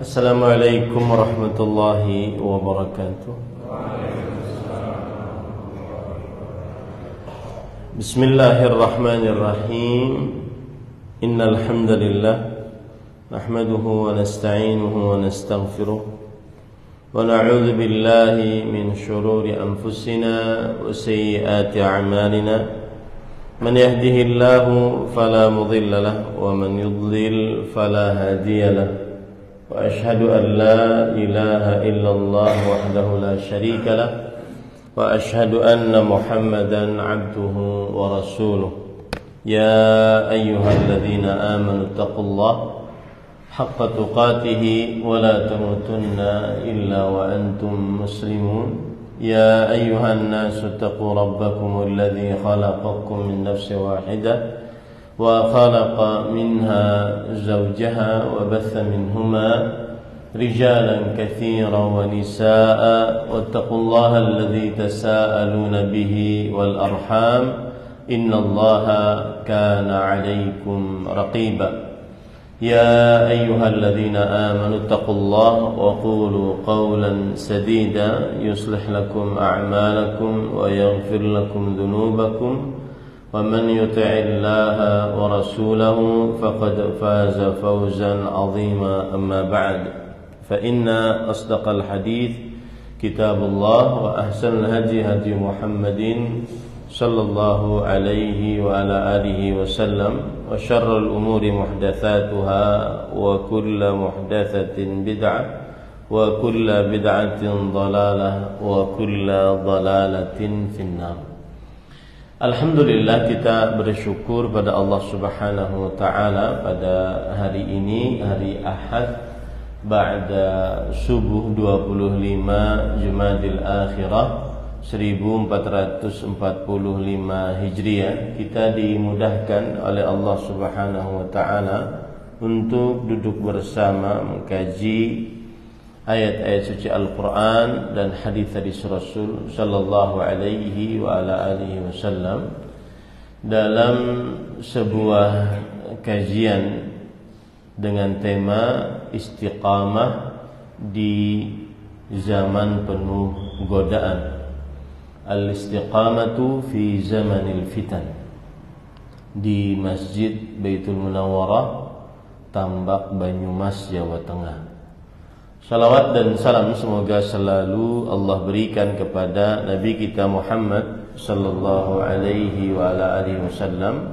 Assalamualaikum warahmatullahi wabarakatuh. Bismillahirrahmanirrahim. Innal hamdalillah nahmaduhu wa nasta'inuhu wa nastaghfiruh wa na'udzu billahi min shururi anfusina wa sayyiati a'malina. Man yahdihillahu fala mudilla lahu wa man yudlil fala hadiya lahu. وأشهد أن لا إله إلا الله وحده لا شريك له وأشهد أن محمدا عبده ورسوله يا أيها الذين آمنوا اتقوا الله حق تقاته ولا تموتن إلا وأنتم مسلمون يا أيها الناس اتقوا ربكم الذي خلقكم من نفس واحدة وخلق منها زوجها وبث منهما رجالا كثيرا ونساء واتقوا الله الذي تساءلون به والأرحام إن الله كان عليكم رقيبا يا أيها الذين آمنوا اتقوا الله وقولوا قولا سديدا يصلح لكم أعمالكم ويغفر لكم ذنوبكم ومن يطع الله ورسوله فقد فاز فوزا عظيما أما بعد فإن أصدق الحديث كتاب الله وأحسن الهدي هدي محمد صلى الله عليه وعلى آله وسلم وشر الأمور محدثاتها وكل محدثة بدعة وكل بدعة ضلالة وكل ضلالة في النار. Alhamdulillah, kita bersyukur pada Allah Subhanahu wa taala pada hari ini, hari Ahad ba'da subuh 25 Jumadil Akhirah 1445 Hijriah. Kita dimudahkan oleh Allah Subhanahu wa taala untuk duduk bersama mengkaji ayat-ayat suci Al-Quran dan hadis-hadis Rasul sallallahu alaihi wa ala alihi wasallam dalam sebuah kajian dengan tema istiqamah di zaman penuh godaan. Al-istiqamatu fi zamanil fitan, di Masjid Baitul Munawwarah, Tambak, Banyumas, Jawa Tengah. Salawat dan salam semoga selalu Allah berikan kepada Nabi kita Muhammad sallallahu alaihi wa ala alihi wasallam,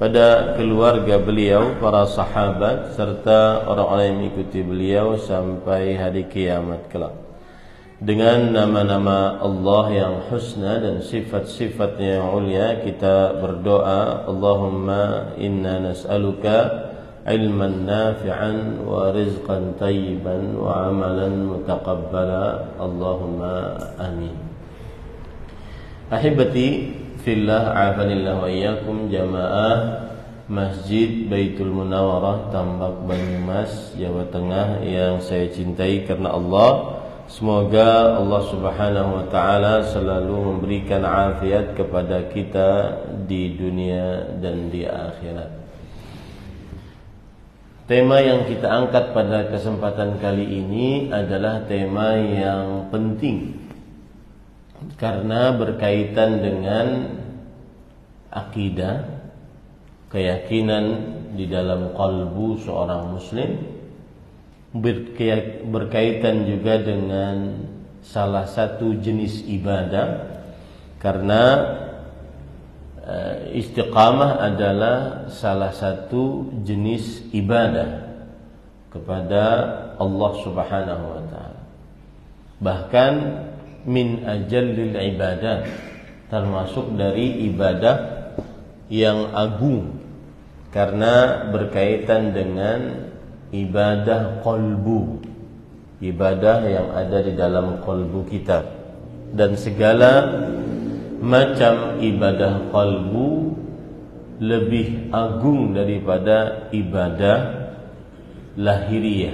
pada keluarga beliau, para sahabat, serta orang-orang yang mengikuti beliau sampai hari kiamat kelak. Dengan nama-nama Allah yang husna dan sifat-sifatnya yang ulia, kita berdoa, Allahumma inna nas'aluka ilman nafi'an wa rizqan tayyiban wa amalan mutaqabbala, Allahumma amin. Ahibati fillah, a'afanillah wa iyyakum, jamaah Masjid Baitul Munawwarah, Tambak, Banyumas, Jawa Tengah yang saya cintai karena Allah. Semoga Allah Subhanahu wa taala selalu memberikan afiat kepada kita di dunia dan di akhirat. Tema yang kita angkat pada kesempatan kali ini adalah tema yang penting karena berkaitan dengan akidah, keyakinan di dalam kalbu seorang muslim, berkaitan juga dengan salah satu jenis ibadah, karena istiqamah adalah salah satu jenis ibadah kepada Allah Subhanahu wa taala. Bahkan min ajallil ibadah, termasuk dari ibadah yang agung karena berkaitan dengan ibadah qalbu, ibadah yang ada di dalam qalbu kita. Dan segala macam ibadah qalbu lebih agung daripada ibadah lahiriah.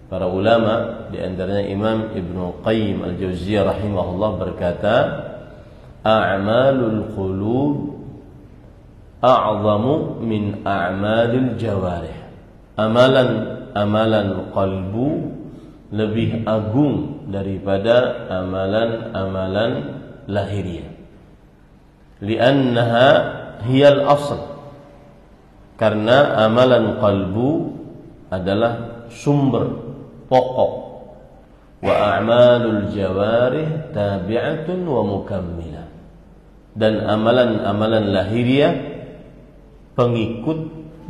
Para ulama, di antaranya Imam Ibnu Qayyim Al-Jauziyah rahimahullah berkata, a'malul qulub a'zamu min a'malil jawarih. Amalan amalan qalbu lebih agung daripada amalan-amalan lahiriah. Li'annaha hiyal asl. Karena amalan qalbu adalah sumber pokok. Wa a'malul jawarih tabi'atun wa mukammilah. Dan amalan-amalan lahiriah pengikut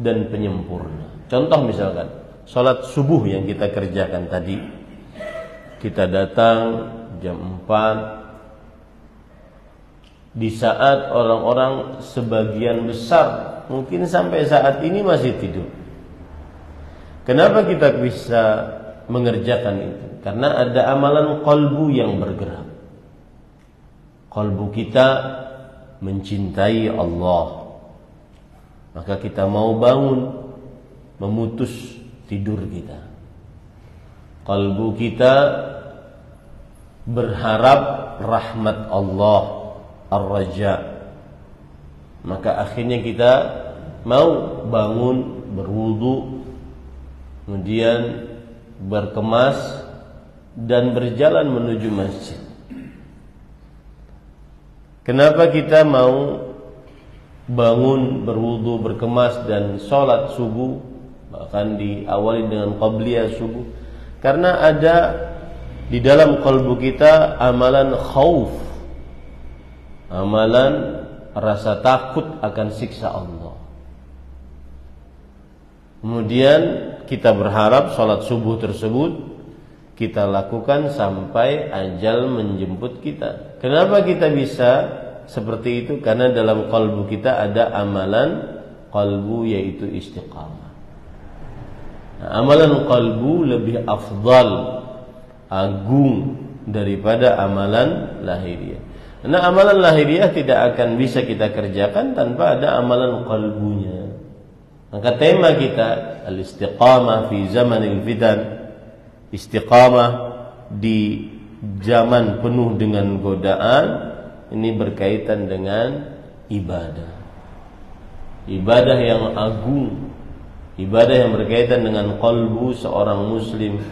dan penyempurna. Contoh misalkan salat subuh yang kita kerjakan tadi, kita datang jam 4 di saat orang-orang sebagian besar mungkin sampai saat ini masih tidur. Kenapa kita bisa mengerjakan itu? Karena ada amalan qalbu yang bergerak. Qalbu kita mencintai Allah, maka kita mau bangun, memutus tidur kita. Qalbu kita berharap rahmat Allah, ar-raja, maka akhirnya kita mau bangun, berwudu, kemudian berkemas dan berjalan menuju masjid. Kenapa kita mau bangun, berwudu, berkemas dan sholat subuh, bahkan diawali dengan qabliyah subuh? Karena ada di dalam kalbu kita amalan khauf, amalan rasa takut akan siksa Allah. Kemudian kita berharap sholat subuh tersebut kita lakukan sampai ajal menjemput kita. Kenapa kita bisa seperti itu? Karena dalam kalbu kita ada amalan kalbu, yaitu istiqamah. Nah, amalan kalbu lebih afdal, agung daripada amalan lahiriah. Karena amalan lahiriah tidak akan bisa kita kerjakan tanpa ada amalan kalbunya. Maka tema kita al-istiqamah fi zamanil fitan, istiqamah di zaman penuh dengan godaan. Ini berkaitan dengan ibadah, ibadah yang agung, ibadah yang berkaitan dengan qalbu seorang muslim,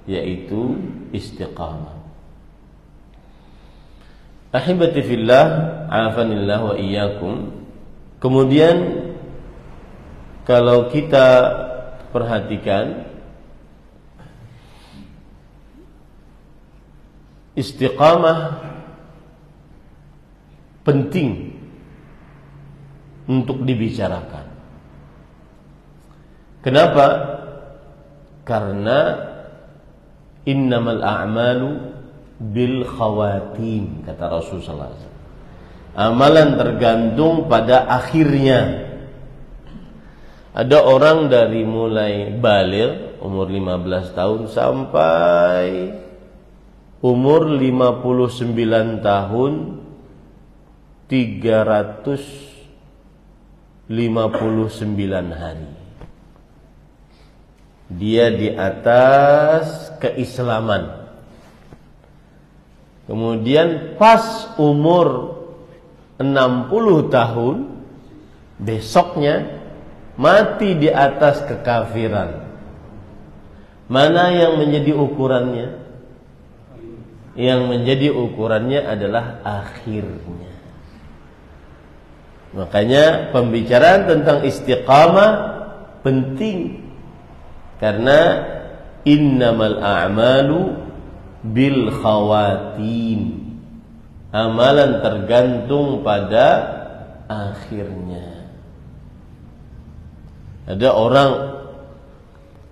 yaitu istiqamah. Ahibati fillah, afanillah wa iyyakum. Kemudian kalau kita perhatikan, istiqamah penting untuk dibicarakan. Kenapa? Karena innamal a'malu bil khawatim, kata Rasulullah SAW. Amalan tergantung pada akhirnya. Ada orang dari mulai baligh umur 15 tahun sampai umur 59 tahun 359 hari. Dia di atas keislaman. Kemudian pas umur 60 tahun, besoknya mati di atas kekafiran. Mana yang menjadi ukurannya? Yang menjadi ukurannya adalah akhirnya. Makanya pembicaraan tentang istiqamah penting, karena innamal a'malu bil khawatim. Amalan tergantung pada akhirnya. Ada orang,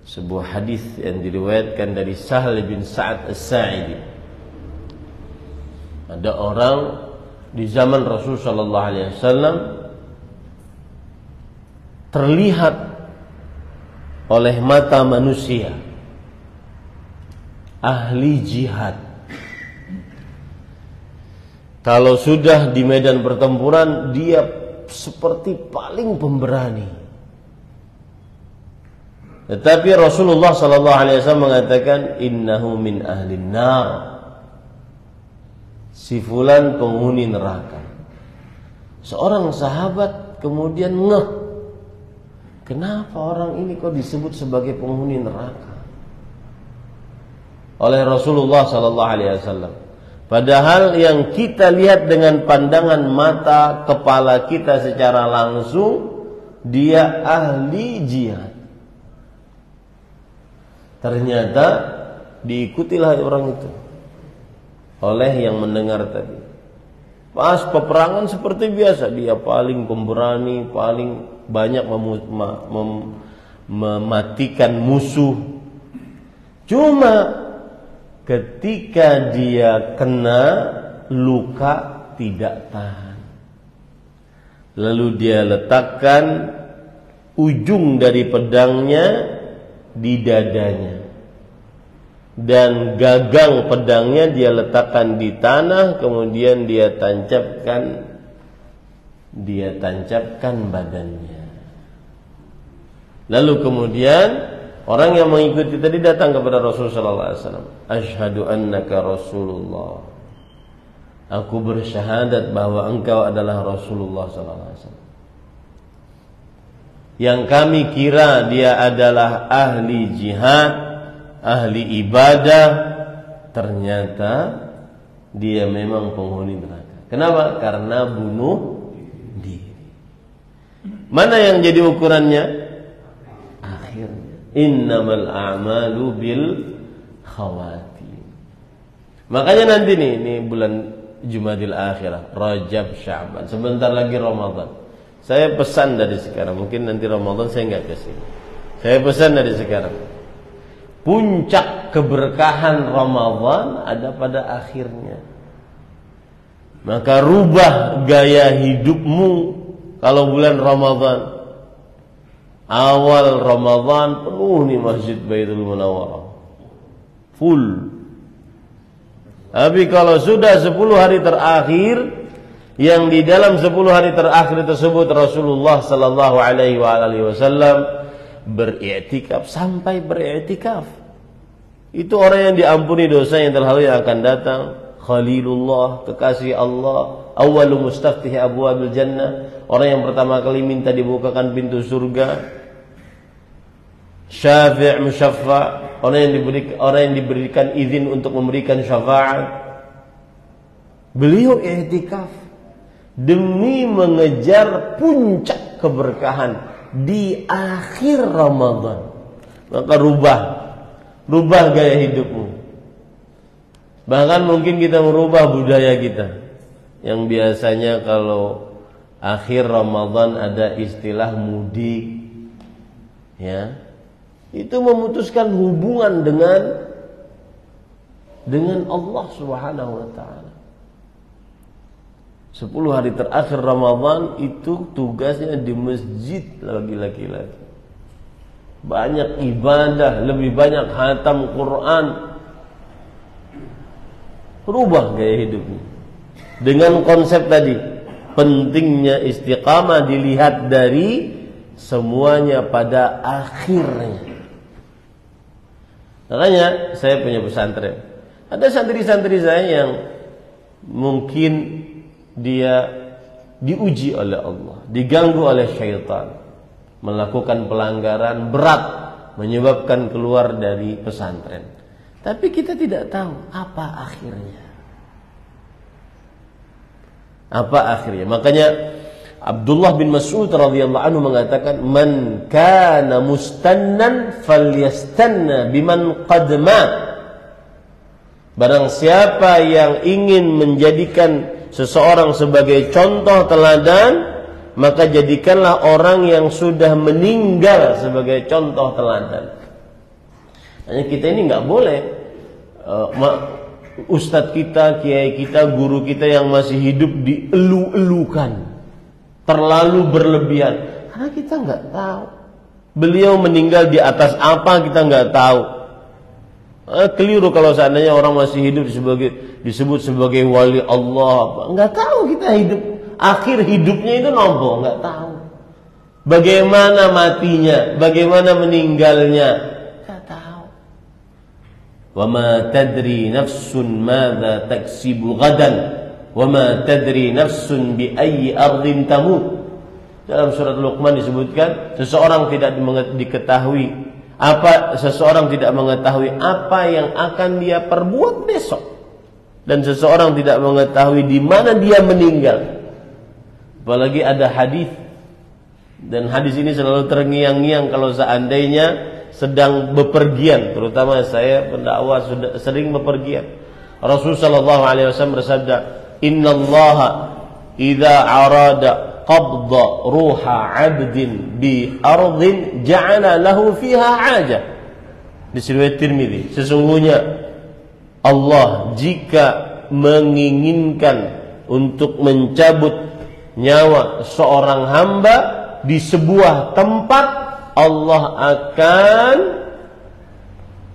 sebuah hadis yang diriwayatkan dari Sahal bin Sa'ad As-Sa'idi. Ada orang di zaman Rasul sallallahu alaihi wasallam terlihat oleh mata manusia ahli jihad. Kalau sudah di medan pertempuran, dia seperti paling pemberani. Tetapi Rasulullah sallallahu alaihi wasallam mengatakan innahu min ahlin nar. Si fulan penghuni neraka. Seorang sahabat kemudian ngeh. kenapa orang ini kok disebut sebagai penghuni neraka oleh Rasulullah sallallahu alaihi wasallam? Padahal yang kita lihat dengan pandangan mata kepala kita secara langsung, dia ahli jihad. Ternyata diikutilah orang itu oleh yang mendengar tadi. Pas peperangan seperti biasa, dia paling pemberani, paling banyak mematikan musuh. Cuma ketika dia kena luka tidak tahan, lalu dia letakkan ujung dari pedangnya di dadanya, dan gagang pedangnya dia letakkan di tanah, kemudian dia tancapkan badannya. Lalu kemudian orang yang mengikuti tadi datang kepada Rasulullah sallallahu alaihi wasallam. Asyhadu annaka Rasulullah. Aku bersyahadat bahwa engkau adalah Rasulullah sallallahu alaihi wasallam. Yang kami kira dia adalah ahli jihad, ahli ibadah, ternyata dia memang penghuni neraka. Kenapa? Karena bunuh diri. Mana yang jadi ukurannya? Akhirnya. Innamal a'malu bil khawatim. Makanya nanti nih, ini bulan Jumadil Akhirah, Rajab, Sya'ban, sebentar lagi Ramadan. Saya pesan dari sekarang, mungkin nanti Ramadan saya nggak kesini. Saya pesan dari sekarang, puncak keberkahan Ramadan ada pada akhirnya. Maka rubah gaya hidupmu kalau bulan Ramadan. Awal Ramadan penuh nih Masjid Baitul Munawwarah, full. Tapi kalau sudah 10 hari terakhir, yang di dalam 10 hari terakhir tersebut Rasulullah sallallahu alaihi wasallam beriktikaf, sampai beriktikaf. Itu orang yang diampuni dosa yang terlalu yang akan datang. Khalilullah, kekasih Allah, awwalu mustaftih abwabil jannah, orang yang pertama kali minta dibukakan pintu surga. Syafi' musyaffa', orang yang diberikan izin untuk memberikan syafaat. Beliau iktikaf demi mengejar puncak keberkahan di akhir Ramadan. Maka rubah gaya hidupmu. Bahkan mungkin kita merubah budaya kita, yang biasanya kalau akhir Ramadan ada istilah mudik, ya, itu memutuskan hubungan dengan Allah Subhanahu wa taala. 10 hari terakhir Ramadan itu tugasnya di masjid lagi. Banyak ibadah, lebih banyak khatam Quran. Rubah gaya hidupnya dengan konsep tadi, pentingnya istiqamah dilihat dari semuanya pada akhirnya. Makanya saya punya pesantren. Ada santri-santri saya yang mungkin dia diuji oleh Allah, diganggu oleh syaitan, melakukan pelanggaran berat, menyebabkan keluar dari pesantren. Tapi kita tidak tahu apa akhirnya. Apa akhirnya? Makanya Abdullah bin Mas'ud radhiyallahu anhu mengatakan, "Man kana mustannan falyastanna biman qad mat." Barang siapa yang ingin menjadikan seseorang sebagai contoh teladan, maka jadikanlah orang yang sudah meninggal sebagai contoh teladan. Hanya kita ini nggak boleh ustadz kita, kiai kita, guru kita yang masih hidup dielu-elukan, terlalu berlebihan, karena kita nggak tahu beliau meninggal di atas apa, kita nggak tahu. Keliru kalau seandainya orang masih hidup disebut sebagai wali Allah, nggak tahu kita hidup akhir hidupnya itu nopo, nggak tahu bagaimana matinya, bagaimana meninggalnya. Wa ma tadri nafsun madza taksibu ghadan wa ma tadri nafsun bi ayyi ardin tamut. Dalam surat Luqman disebutkan seseorang tidak mengetahui apa yang akan dia perbuat besok, dan seseorang tidak mengetahui di mana dia meninggal. Apalagi ada hadis, dan hadis ini selalu terngiang-ngiang kalau seandainya sedang bepergian, terutama saya pendakwah sudah sering bepergian. Rasulullah sallallahu alaihi wasallam bersabda, "Innallaha idza arada qabda ruha 'abdin bi ardin ja'ala lahu fiha 'aja." Di riwayat Tirmidzi, sesungguhnya Allah jika menginginkan untuk mencabut nyawa seorang hamba di sebuah tempat, Allah akan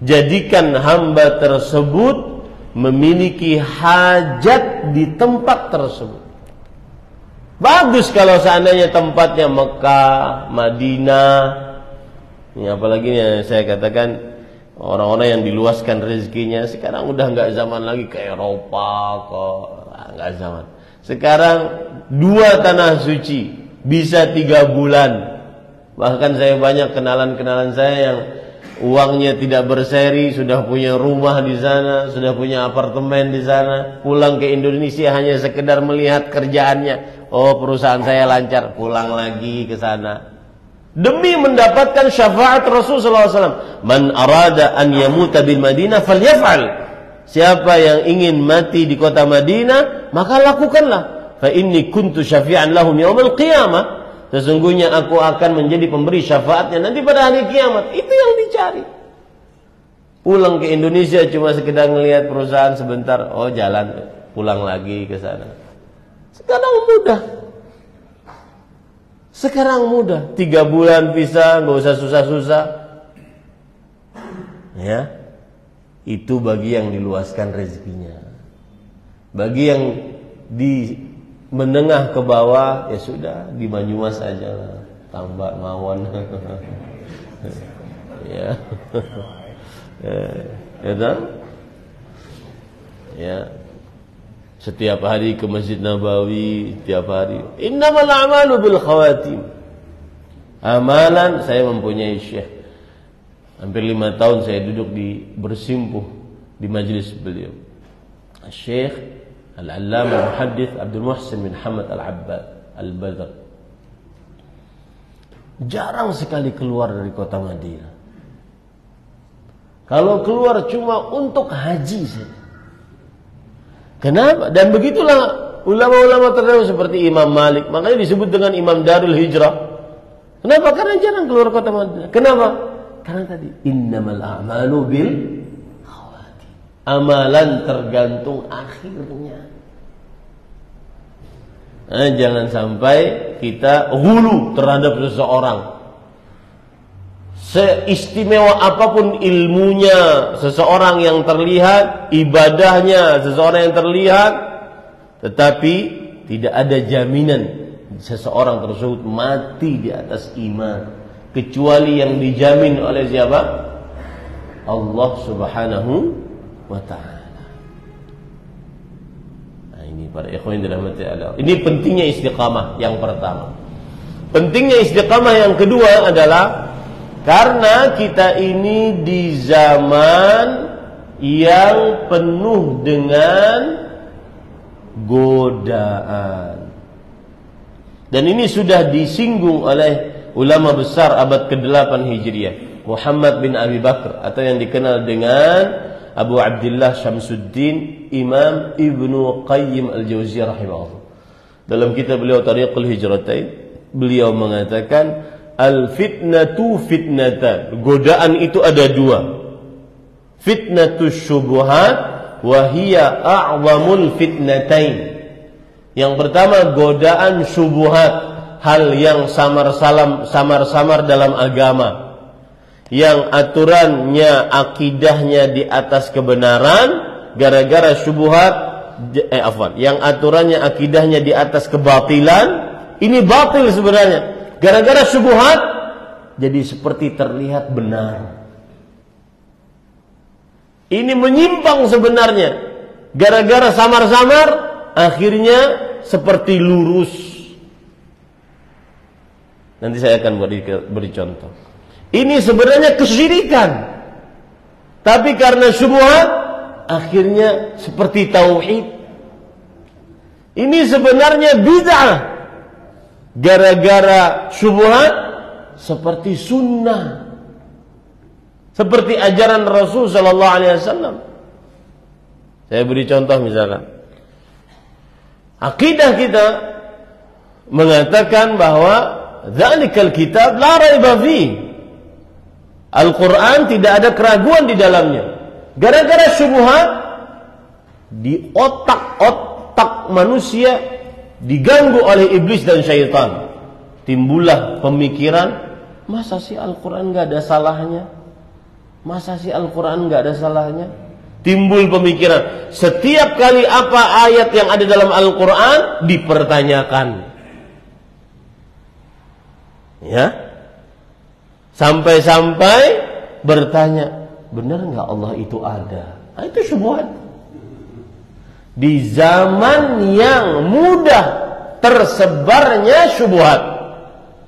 jadikan hamba tersebut memiliki hajat di tempat tersebut. Bagus kalau seandainya tempatnya Mekah, Madinah. Ini apalagi yang saya katakan, orang-orang yang diluaskan rezekinya sekarang udah nggak zaman lagi ke Eropa, nggak zaman. Sekarang 2 tanah suci bisa 3 bulan. Bahkan saya banyak kenalan-kenalan saya yang uangnya tidak berseri, sudah punya rumah di sana, sudah punya apartemen di sana, pulang ke Indonesia hanya sekedar melihat kerjaannya. Oh, perusahaan saya lancar, pulang lagi ke sana. Demi mendapatkan syafaat Rasulullah SAW. Man arada an yamuta bil Madinah falyaf'al. Siapa yang ingin mati di kota Madinah, maka lakukanlah. Fa inni kuntu syafi'an lahum yaumil qiyamah. Sesungguhnya aku akan menjadi pemberi syafaatnya nanti pada hari kiamat. Itu yang dicari. Pulang ke Indonesia cuma sekedar melihat perusahaan sebentar, oh jalan, pulang lagi ke sana. Sekarang mudah. 3 bulan bisa, nggak usah susah-susah. Ya, itu bagi yang diluaskan rezekinya. Bagi yang di menengah ke bawah, ya sudah, di Banyumas aja lah, Tambak Mawon. Ya. Ya kan? Ya. Setiap hari ke Masjid Nabawi, setiap hari. Innamal a'malu bil khawatim. Amalan, saya mempunyai syekh. Hampir 5 tahun saya duduk bersimpuh di majelis beliau. Syekh Al-Allamah Al-Muhaddits Abdul Muhsin bin Hamad Al-Abbad Al-Badr. Jarang sekali keluar dari kota Madinah. Kalau keluar cuma untuk haji saja. Kenapa? Dan begitulah ulama-ulama terdahulu seperti Imam Malik. Makanya disebut dengan Imam Darul Hijrah. Kenapa? Karena jarang keluar kota Madinah. Kenapa? Karena tadi innamal a'malu bil khawatim. Amalan tergantung akhirnya. Jangan sampai kita ghulu terhadap seseorang. Seistimewa apapun ilmunya seseorang yang terlihat, ibadahnya seseorang yang terlihat, tetapi tidak ada jaminan seseorang tersebut mati di atas iman, kecuali yang dijamin oleh siapa? Allah Subhanahu wa ta'ala. Nah, ini para ikhwan dirahmati Allah. Ini pentingnya istiqamah yang pertama. Pentingnya istiqamah yang kedua adalah karena kita ini di zaman yang penuh dengan godaan. Dan ini sudah disinggung oleh ulama besar abad ke-8 Hijriah, Muhammad bin Abi Bakr, atau yang dikenal dengan Abu Abdullah Syamsuddin Imam Ibnu Qayyim Al-Jauziyah rahimahullah. Dalam kitab beliau Tariqul Hijratain, beliau mengatakan al-fitnatu fitnatan. Godaan itu ada 2. Fitnatus syubuhat wa hiya a'zamul fitnatain. Yang pertama godaan syubuhat, hal yang samar-samar dalam agama, yang aturannya akidahnya di atas kebenaran, gara-gara syubuhat, yang aturannya akidahnya di atas kebatilan, ini batil sebenarnya. Gara-gara syubhat jadi seperti terlihat benar. Ini menyimpang sebenarnya. Gara-gara samar-samar akhirnya seperti lurus. Nanti saya akan beri contoh. Ini sebenarnya kesyirikan, tapi karena syubhat akhirnya seperti tauhid. Ini sebenarnya bid'ah, gara-gara syubhat seperti sunnah, seperti ajaran Rasul sallallahu alaihi wasallam. Saya beri contoh misalkan, akidah kita mengatakan bahwa dzalikal kitab la raiba fi. Al-Quran tidak ada keraguan di dalamnya. Gara-gara syubhat di otak manusia diganggu oleh iblis dan syaitan, timbullah pemikiran, masa sih Al-Quran gak ada salahnya? Masa sih Al-Quran gak ada salahnya? Timbul pemikiran, setiap kali apa ayat yang ada dalam Al-Quran dipertanyakan, ya, sampai-sampai bertanya, benar nggak Allah itu ada? Nah, itu syubhat. Di zaman yang mudah tersebarnya syubhat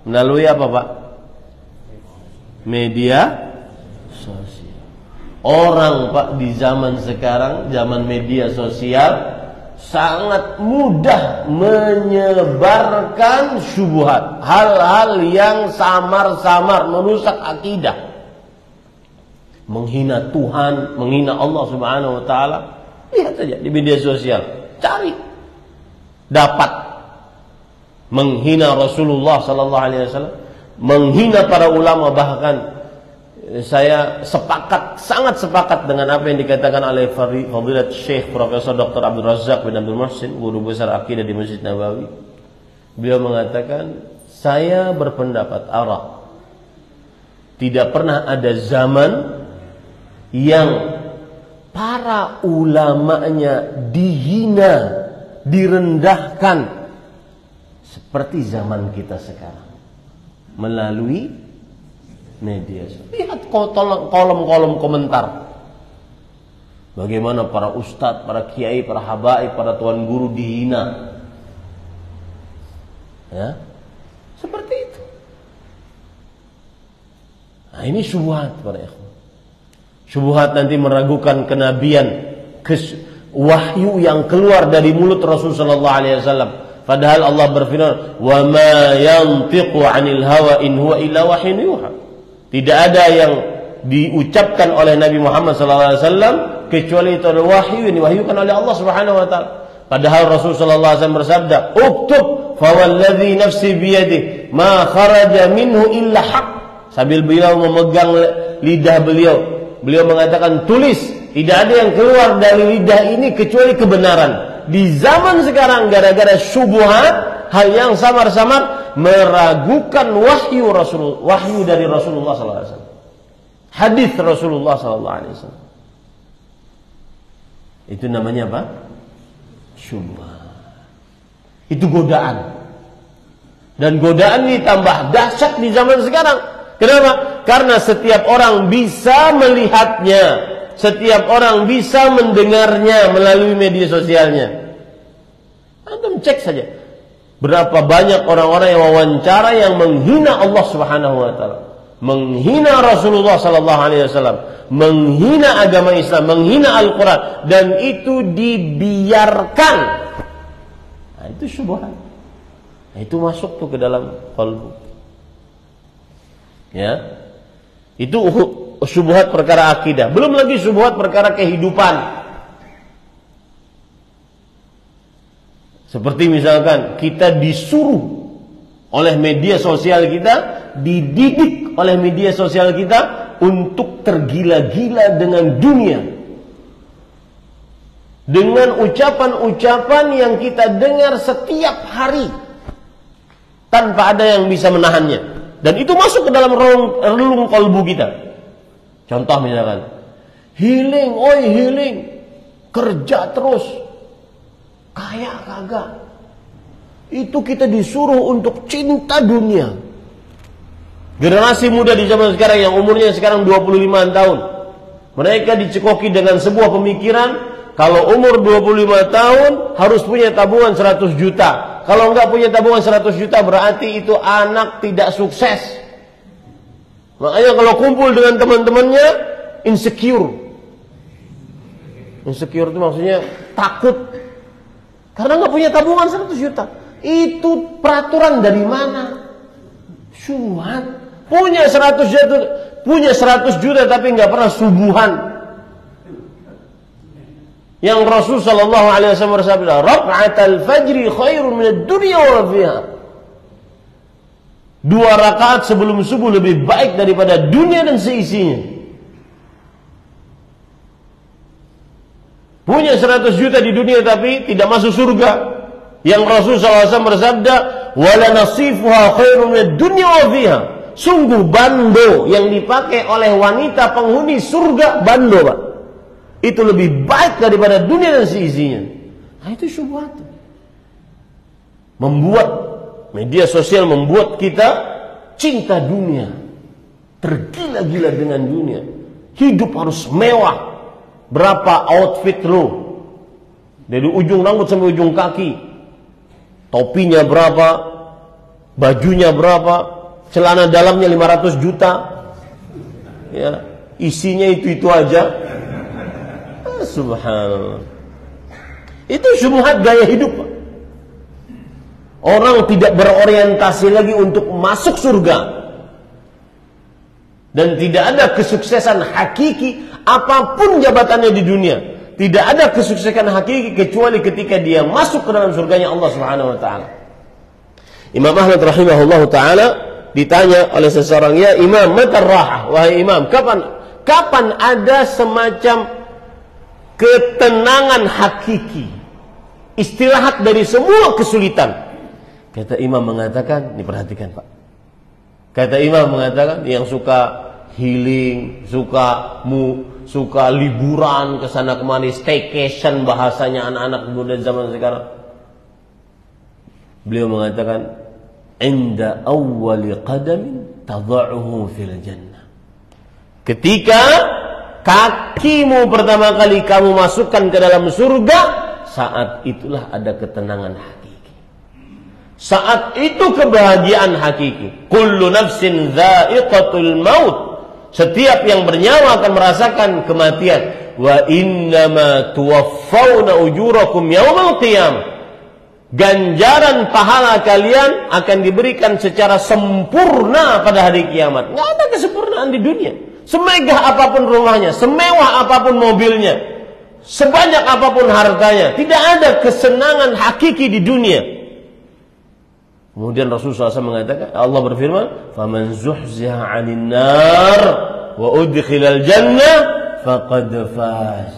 melalui apa, Pak? Media sosial. Orang, Pak, di zaman sekarang, zaman media sosial, sangat mudah menyebarkan syubhat, hal-hal yang samar-samar merusak akidah, menghina Tuhan, menghina Allah Subhanahu wa taala. Lihat saja di media sosial, cari, dapat. Menghina Rasulullah sallallahu alaihi wasallam, menghina para ulama, bahkan saya sangat sepakat dengan apa yang dikatakan oleh Fadilat Syekh Profesor Dr. Abdul Razak bin Abdul Muhsin, guru besar akidah di Masjid Nabawi. Beliau mengatakan, saya berpendapat tidak pernah ada zaman yang para ulamanya dihina, direndahkan seperti zaman kita sekarang melalui media sosial. Lihat kolom-kolom komentar, bagaimana para ustadz, para kiai, para habaib, para tuan guru dihina, ya, seperti itu. Nah, ini syubhat para ikhwan. Syubhat nanti meragukan kenabian, wahyu yang keluar dari mulut Rasul sallallahu alaihi wasallam. Padahal Allah berfirman, "Wa ma yantiqu 'anil hawa in huwa illa wahyun yuha." Tidak ada yang diucapkan oleh Nabi Muhammad SAW kecuali itu adalah wahyu yang diwahyukan oleh Allah Subhanahu wa taala. Padahal Rasul sallallahu alaihi wasallam bersabda, "Uktub fa wallazi nafsi biyadihi ma kharaja minhu illa haq." Sambil beliau memegang lidah beliau mengatakan, tulis, tidak ada yang keluar dari lidah ini kecuali kebenaran. Di zaman sekarang gara-gara syubhat, hal yang samar-samar meragukan wahyu dari Rasulullah sallallahu alaihi wasallam. Hadis Rasulullah sallallahu alaihi wasallam. Itu namanya apa? Syubhat. Itu godaan. Dan godaan ini tambah dahsyat di zaman sekarang. Kenapa? Karena setiap orang bisa melihatnya, setiap orang bisa mendengarnya melalui media sosialnya. Antum cek saja, berapa banyak orang-orang yang wawancara yang menghina Allah Subhanahu wa taala, menghina Rasulullah sallallahu alaihi wasallam, menghina agama Islam, menghina Al-Qur'an, dan itu dibiarkan. Nah, itu syubhat. Nah, itu masuk tuh ke dalam qalbu. Ya. Itu syubhat perkara akidah. Belum lagi syubhat perkara kehidupan. Seperti misalkan kita disuruh oleh media sosial kita, dididik oleh media sosial kita untuk tergila-gila dengan dunia, dengan ucapan-ucapan yang kita dengar setiap hari tanpa ada yang bisa menahannya. Dan itu masuk ke dalam relung kalbu kita. Contoh misalkan, healing, oi healing, kerja terus, kaya kagak. Itu kita disuruh untuk cinta dunia. Generasi muda di zaman sekarang yang umurnya sekarang 25 tahun, mereka dicekoki dengan sebuah pemikiran, kalau umur 25 tahun harus punya tabungan 100 juta. Kalau nggak punya tabungan 100 juta berarti itu anak tidak sukses. Makanya kalau kumpul dengan teman-temannya insecure. Insecure itu maksudnya takut. Karena nggak punya tabungan 100 juta. Itu peraturan dari mana? Syubhat. Punya 100 juta tapi nggak pernah subuhan. Yang Rasul sallallahu alaihi wasallam bersabda, "Raka'atul fajri khairun minad dunya wa ma fiha." 2 rakaat sebelum subuh lebih baik daripada dunia dan seisinya. Punya 100 juta di dunia tapi tidak masuk surga. Yang Rasul SAW bersabda, "Wala nasifuha khairun minad dunya wa fiha." Sungguh bando yang dipakai oleh wanita penghuni surga, bando, Pak, itu lebih baik daripada dunia dan seisinya. Nah, itu syubhat. Membuat media sosial membuat kita cinta dunia, tergila-gila dengan dunia. Hidup harus mewah. Berapa outfit lo? Dari ujung rambut sampai ujung kaki. Topinya berapa? Bajunya berapa? Celana dalamnya 500 juta. Ya, isinya itu aja. Subhanallah. Itu syubhat gaya hidup. Orang tidak berorientasi lagi untuk masuk surga. Dan tidak ada kesuksesan hakiki apapun jabatannya di dunia. Tidak ada kesuksesan hakiki kecuali ketika dia masuk ke dalam surganya Allah Subhanahu wa taala. Imam Ahmad rahimahullahu taala ditanya oleh seseorang, "Ya Imam, mata rahah?" Wahai Imam, kapan ada semacam ketenangan hakiki, istirahat dari semua kesulitan? Kata Imam mengatakan, ini perhatikan Pak. Kata Imam mengatakan, yang suka healing, suka liburan ke sana kemari, staycation bahasanya anak-anak muda zaman sekarang. Beliau mengatakan, "Inda awwali qadamin tadha'uhu fil jannah." Ketika kakimu pertama kali kamu masukkan ke dalam surga, saat itulah ada ketenangan hakiki. Saat itu kebahagiaan hakiki. Kullu nafsin dha'iqatul maut. Setiap yang bernyawa akan merasakan kematian. Wa innama tuwaffawna ujurakum yawmal qiyamah. Ganjaran pahala kalian akan diberikan secara sempurna pada hari kiamat. Nggak ada kesempurnaan di dunia. Semegah apapun rumahnya, semewah apapun mobilnya, sebanyak apapun hartanya, tidak ada kesenangan hakiki di dunia. Kemudian Rasulullah SAW mengatakan, Allah berfirman, "Faman zuhziha 'anil nar wa udkhilal jannah faqad faz."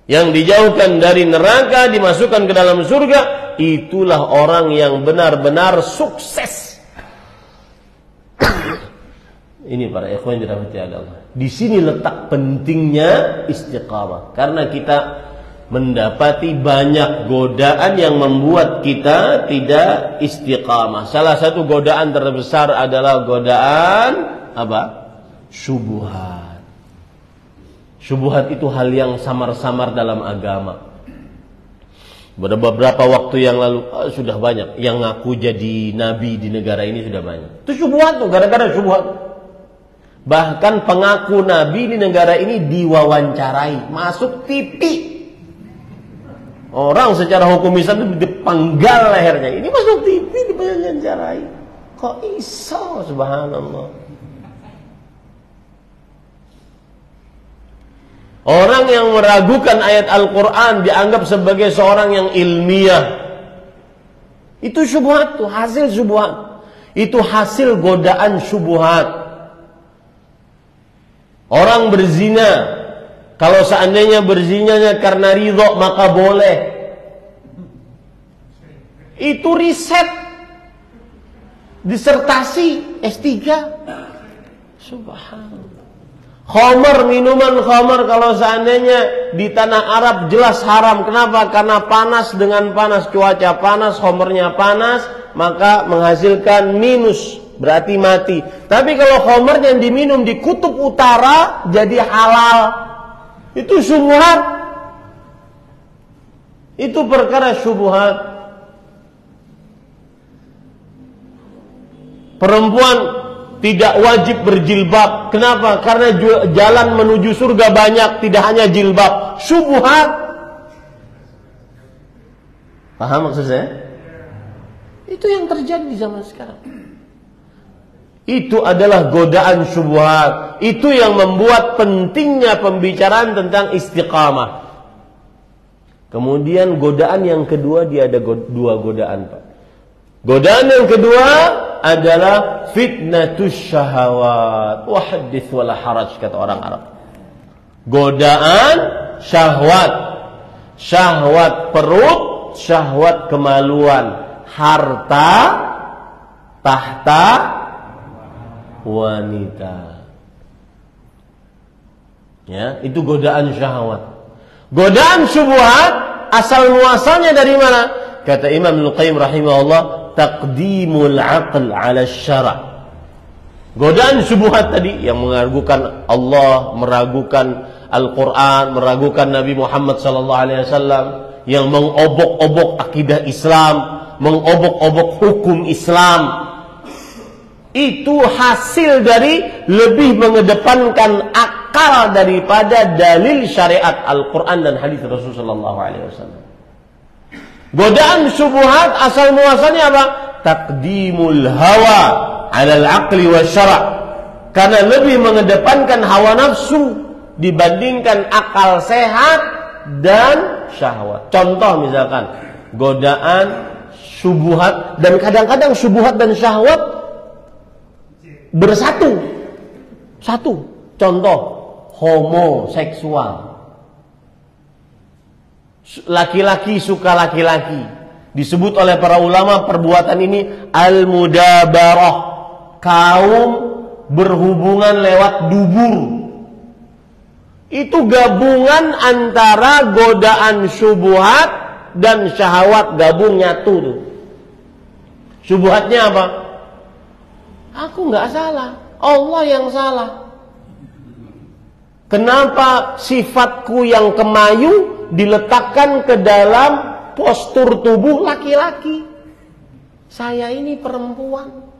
Yang dijauhkan dari neraka, dimasukkan ke dalam surga, itulah orang yang benar-benar sukses. Ini para ikhwan yang dirahmati Allah. Di sini letak pentingnya istiqamah. Karena kita mendapati banyak godaan yang membuat kita tidak istiqamah. Salah satu godaan terbesar adalah godaan apa? Syubhat. Syubhat itu hal yang samar-samar dalam agama. Beberapa waktu yang lalu sudah banyak yang ngaku jadi nabi di negara ini, sudah banyak. Itu syubhat tuh, gara-gara syubhat. Bahkan pengaku nabi di negara ini diwawancarai, masuk TV. Orang secara hukum Islam itu dipenggal lehernya. Ini masuk TV diwawancarai. Kok iso, subhanallah. Orang yang meragukan ayat Al-Quran dianggap sebagai seorang yang ilmiah. Itu syubhat tuh, hasil syubhat. Itu hasil godaan syubhat. Orang berzina, kalau seandainya berzinanya karena ridho maka boleh. Itu riset, disertasi S3. Subhanallah. Khamar, minuman khamar kalau seandainya di tanah Arab jelas haram. Kenapa? Karena panas, dengan panas, cuaca panas, khamarnya panas, maka menghasilkan minus, berarti mati. Tapi kalau khamarnya yang diminum di kutub utara jadi halal. Itu syubhat. Itu perkara syubhat. Perempuan tidak wajib berjilbab. Kenapa? Karena jalan menuju surga banyak, tidak hanya jilbab. Syubhat. Paham maksud saya? Itu yang terjadi di zaman sekarang. Itu adalah godaan syubhat. Itu yang membuat pentingnya pembicaraan tentang istiqamah. Kemudian godaan yang kedua, dia ada dua godaan, Pak. Godaan yang kedua adalah fitnatus syahawat. Wa hadits wala haraj, kata orang Arab. Godaan syahwat. Syahwat perut, syahwat kemaluan, harta, tahta wanita. Ya, itu godaan syahwat. Godaan syubhat asal muasalnya dari mana? Kata Imam Ibnu Qayyim rahimahullah, taqdimul aql 'ala syara'. Godaan syubhat tadi yang meragukan Allah, meragukan Al-Qur'an, meragukan Nabi Muhammad sallallahu alaihi wasallam, yang mengobok-obok akidah Islam, mengobok-obok hukum Islam. Itu hasil dari lebih mengedepankan akal daripada dalil syariat Al-Quran dan hadis Rasulullah SAW. Godaan syubhat asal muasalnya apa? Taqdimul hawa 'ala al-aqli wa syara'. Karena lebih mengedepankan hawa nafsu dibandingkan akal sehat dan syahwat. Contoh misalkan godaan syubhat, dan kadang-kadang syubhat dan syahwat bersatu. Satu. Contoh, homoseksual. Laki-laki suka laki-laki. Disebut oleh para ulama perbuatan ini al-mudabarah. Kaum berhubungan lewat dubur. Itu gabungan antara godaan syubhat dan syahwat, gabung nyatu tuh. Syubhatnya apa? Aku nggak salah, Allah yang salah. Kenapa sifatku yang kemayu diletakkan ke dalam postur tubuh laki-laki? Saya ini perempuan.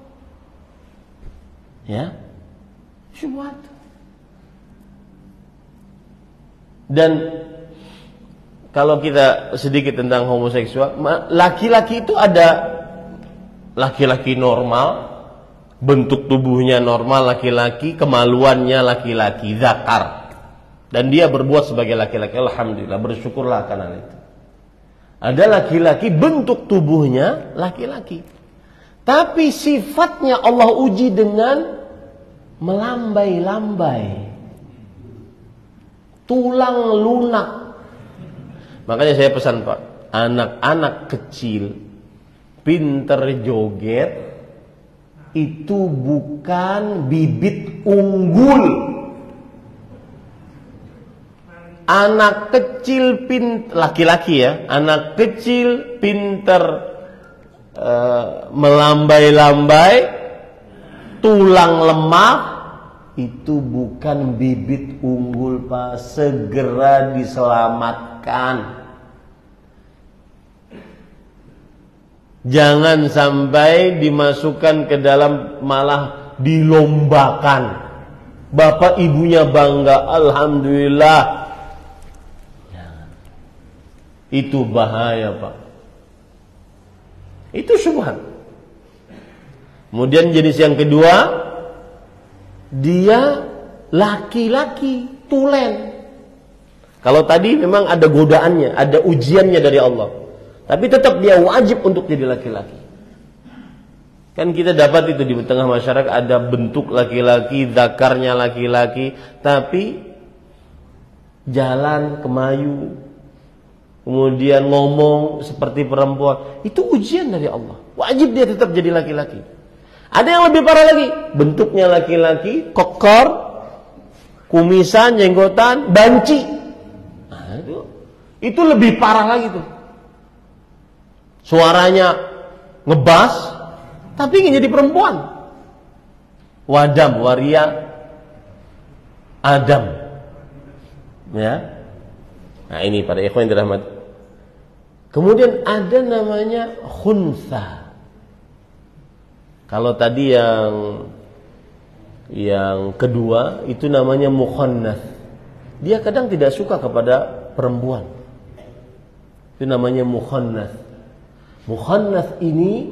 Ya, syubhat. Dan kalau kita sedikit tentang homoseksual, laki-laki itu ada laki-laki normal, bentuk tubuhnya normal laki-laki, kemaluannya laki-laki, zakar. Dan dia berbuat sebagai laki-laki. Alhamdulillah, bersyukurlah karena itu. Ada laki-laki bentuk tubuhnya laki-laki, tapi sifatnya Allah uji dengan melambai-lambai, tulang lunak. Makanya saya pesan, Pak, anak-anak kecil pinter joget itu bukan bibit unggul. Anak kecil laki-laki ya, anak kecil pinter melambai-lambai, tulang lemah, itu bukan bibit unggul, Pak. Segera diselamatkan. Jangan sampai dimasukkan ke dalam, malah dilombakan. Bapak ibunya bangga, alhamdulillah. Itu bahaya, Pak. Itu syubhat. Kemudian jenis yang kedua, dia laki-laki tulen. Kalau tadi memang ada godaannya, ada ujiannya dari Allah, tapi tetap dia wajib untuk jadi laki-laki. Kan kita dapat itu di tengah masyarakat, ada bentuk laki-laki, zakarnya laki-laki, tapi jalan kemayu, kemudian ngomong seperti perempuan. Itu ujian dari Allah. Wajib dia tetap jadi laki-laki. Ada yang lebih parah lagi, bentuknya laki-laki, kokor, kumisan, jenggotan, banci. Nah, itu lebih parah lagi tuh. Suaranya ngebas, tapi ingin jadi perempuan. Wadam, waria, Adam. Ya. Nah ini pada ikhwan yang dirahmati. Kemudian ada namanya khunsa. Kalau tadi yang kedua itu namanya mukhannats. Dia kadang tidak suka kepada perempuan. Itu namanya mukhannats. Mukhannats ini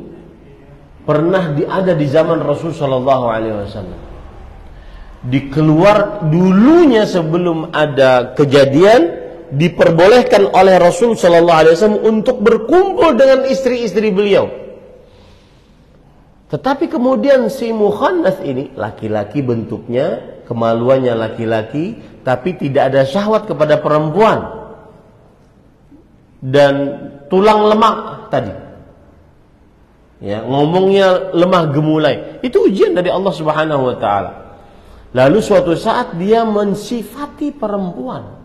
pernah ada di zaman Rasul sallallahu alaihi wasallam. Dikeluar dulunya sebelum ada kejadian, diperbolehkan oleh Rasul sallallahu alaihi wasallam untuk berkumpul dengan istri-istri beliau. Tetapi kemudian si mukhannats ini laki-laki bentuknya, kemaluannya laki-laki, tapi tidak ada syahwat kepada perempuan. Dan tulang lemak tadi. Ya, ngomongnya lemah gemulai. Itu ujian dari Allah Subhanahu wa taala. Lalu suatu saat dia mensifati perempuan.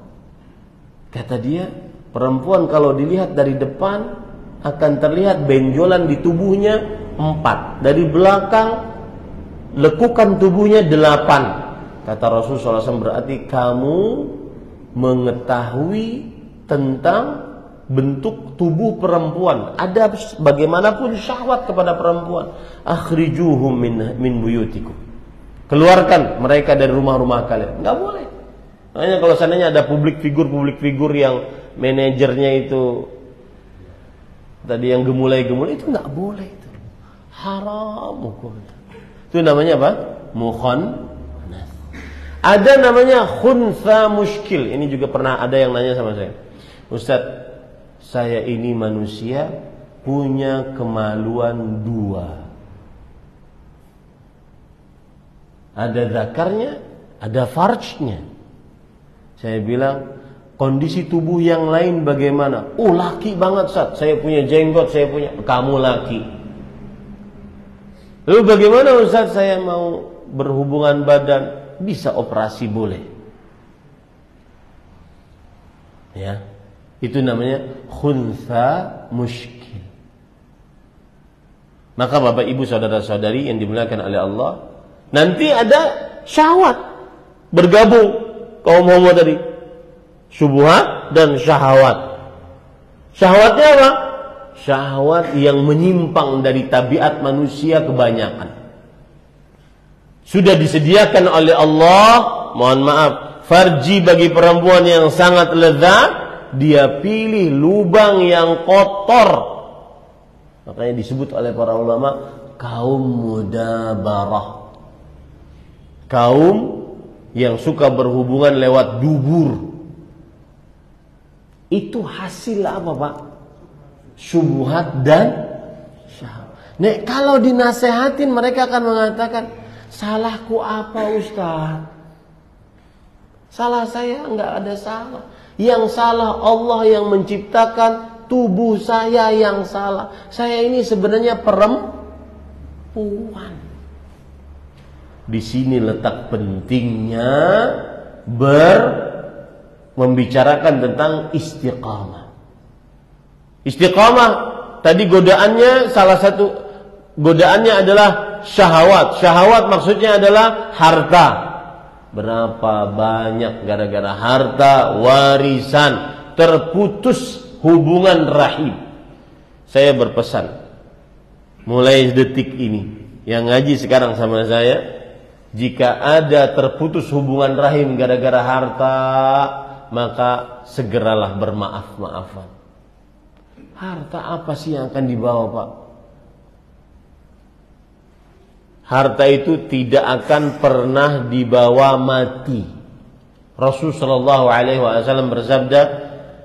Kata dia, perempuan kalau dilihat dari depan akan terlihat benjolan di tubuhnya 4. Dari belakang lekukan tubuhnya 8. Kata Rasulullah SAW, berarti kamu mengetahui tentang bentuk tubuh perempuan. Ada bagaimanapun syahwat kepada perempuan. Akhrijuhum min buyutikum. Keluarkan mereka dari rumah-rumah kalian. Enggak boleh. Makanya kalau seandainya ada publik figur yang manajernya itu tadi yang gemulai-gemulai, itu enggak boleh itu. Haram hukumnya. Itu namanya apa? Mukhannats. Ada namanya khuntsa muskil. Ini juga pernah ada yang nanya sama saya. Ustaz, saya ini manusia punya kemaluan 2. Ada zakarnya, ada farjnya. Saya bilang, kondisi tubuh yang lain bagaimana? Oh, laki banget, Ustaz. Saya punya jenggot, kamu laki. Lalu bagaimana, Ustaz? Saya mau berhubungan badan, bisa operasi boleh. Ya. Itu namanya khuntsa muskil. Maka Bapak Ibu saudara-saudari yang dimuliakan oleh Allah, nanti ada syahwat bergabung kaum homo tadi, syubhat dan syahwat. Syahwatnya apa? Syahwat yang menyimpang dari tabiat manusia kebanyakan. Sudah disediakan oleh Allah, mohon maaf, farji bagi perempuan yang sangat lezat, dia pilih lubang yang kotor. Makanya disebut oleh para ulama kaum mudabarah. Kaum yang suka berhubungan lewat dubur. Itu hasil apa, Pak? Syubhat dan syahwat. Nek kalau dinasehatin mereka akan mengatakan, salahku apa, Ustaz? Salah saya enggak ada salah. Yang salah Allah yang menciptakan, tubuh saya yang salah. Saya ini sebenarnya perempuan. Di sini letak pentingnya membicarakan tentang istiqamah. Istiqamah tadi godaannya, salah satu godaannya adalah syahwat. Syahwat maksudnya adalah harta. Berapa banyak gara-gara harta, warisan, terputus hubungan rahim. Saya berpesan, mulai detik ini, yang ngaji sekarang sama saya, jika ada terputus hubungan rahim gara-gara harta, maka segeralah bermaaf-maafan. Harta apa sih yang akan dibawa, Pak? Harta itu tidak akan pernah dibawa mati. Rasul sallallahu alaihi wasallam bersabda,